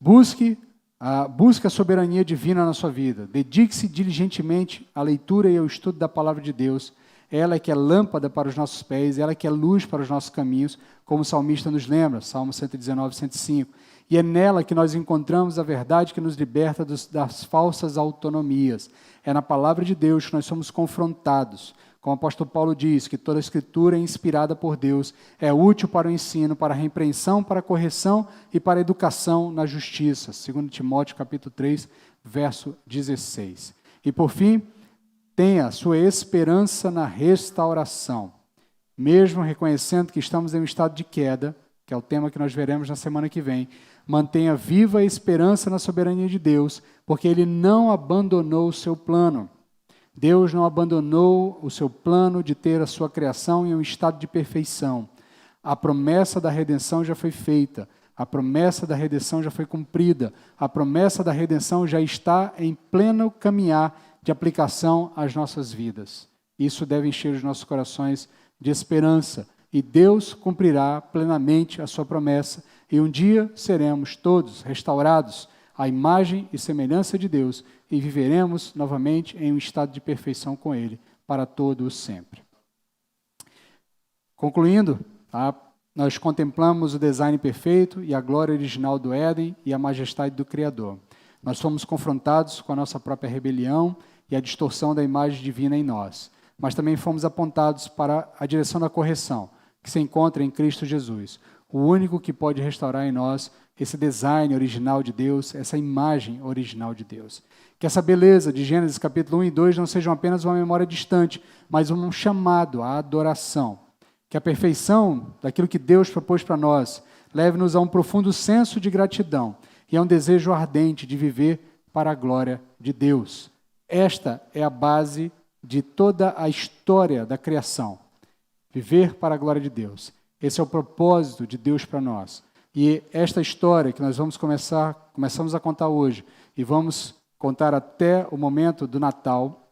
Busque a soberania divina na sua vida. Dedique-se diligentemente à leitura e ao estudo da palavra de Deus. Ela é que é lâmpada para os nossos pés, ela é que é luz para os nossos caminhos, como o salmista nos lembra, Salmo 119, 105. E é nela que nós encontramos a verdade que nos liberta das falsas autonomias. É na palavra de Deus que nós somos confrontados. Como o apóstolo Paulo diz, que toda a escritura é inspirada por Deus, é útil para o ensino, para a repreensão, para a correção e para a educação na justiça. 2 Timóteo, capítulo 3, verso 16. E por fim, tenha sua esperança na restauração. Mesmo reconhecendo que estamos em um estado de queda, que é o tema que nós veremos na semana que vem, mantenha viva a esperança na soberania de Deus, porque Ele não abandonou o seu plano. Deus não abandonou o seu plano de ter a sua criação em um estado de perfeição. A promessa da redenção já foi feita, a promessa da redenção já foi cumprida, a promessa da redenção já está em pleno caminhar de aplicação às nossas vidas. Isso deve encher os nossos corações de esperança, e Deus cumprirá plenamente a sua promessa, e um dia seremos todos restaurados à imagem e semelhança de Deus, e viveremos novamente em um estado de perfeição com Ele, para todo o sempre. Concluindo, nós contemplamos o design perfeito e a glória original do Éden e a majestade do Criador. Nós fomos confrontados com a nossa própria rebelião e a distorção da imagem divina em nós, mas também fomos apontados para a direção da correção, que se encontra em Cristo Jesus, o único que pode restaurar em nós esse design original de Deus, essa imagem original de Deus. Que essa beleza de Gênesis capítulo 1 e 2 não sejam apenas uma memória distante, mas um chamado à adoração. Que a perfeição daquilo que Deus propôs para nós leve-nos a um profundo senso de gratidão e a um desejo ardente de viver para a glória de Deus. Esta é a base de toda a história da criação. Viver para a glória de Deus. Esse é o propósito de Deus para nós. E esta história que nós começamos a contar hoje, e vamos contar até o momento do Natal,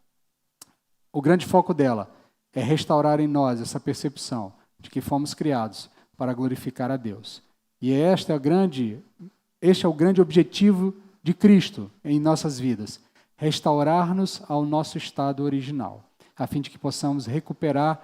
o grande foco dela é restaurar em nós essa percepção de que fomos criados para glorificar a Deus. E este é o grande objetivo de Cristo em nossas vidas, restaurar-nos ao nosso estado original, a fim de que possamos recuperar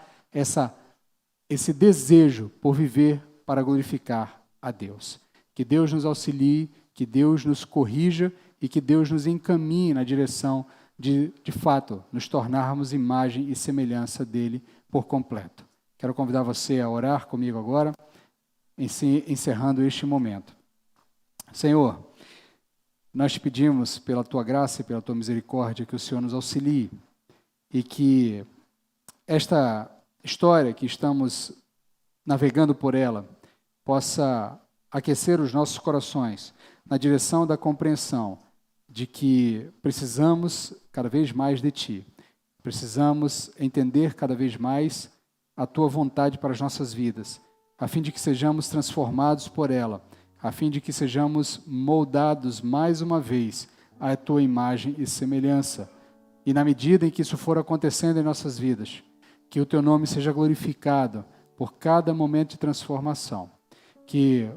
esse desejo por viver para glorificar a Deus. Que Deus nos auxilie, que Deus nos corrija e que Deus nos encaminhe na direção de fato, nos tornarmos imagem e semelhança dele por completo. Quero convidar você a orar comigo agora, encerrando este momento. Senhor, nós te pedimos pela tua graça e pela tua misericórdia que o Senhor nos auxilie e que esta história que estamos navegando por ela possa aquecer os nossos corações na direção da compreensão de que precisamos cada vez mais de Ti. Precisamos entender cada vez mais a Tua vontade para as nossas vidas, a fim de que sejamos transformados por ela, a fim de que sejamos moldados mais uma vez à Tua imagem e semelhança. E na medida em que isso for acontecendo em nossas vidas, que o Teu nome seja glorificado por cada momento de transformação, que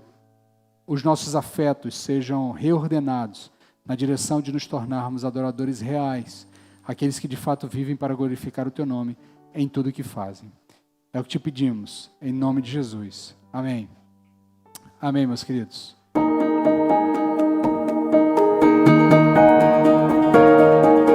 os nossos afetos sejam reordenados na direção de nos tornarmos adoradores reais, aqueles que de fato vivem para glorificar o Teu nome em tudo o que fazem. É o que te pedimos, em nome de Jesus. Amém. Amém, meus queridos.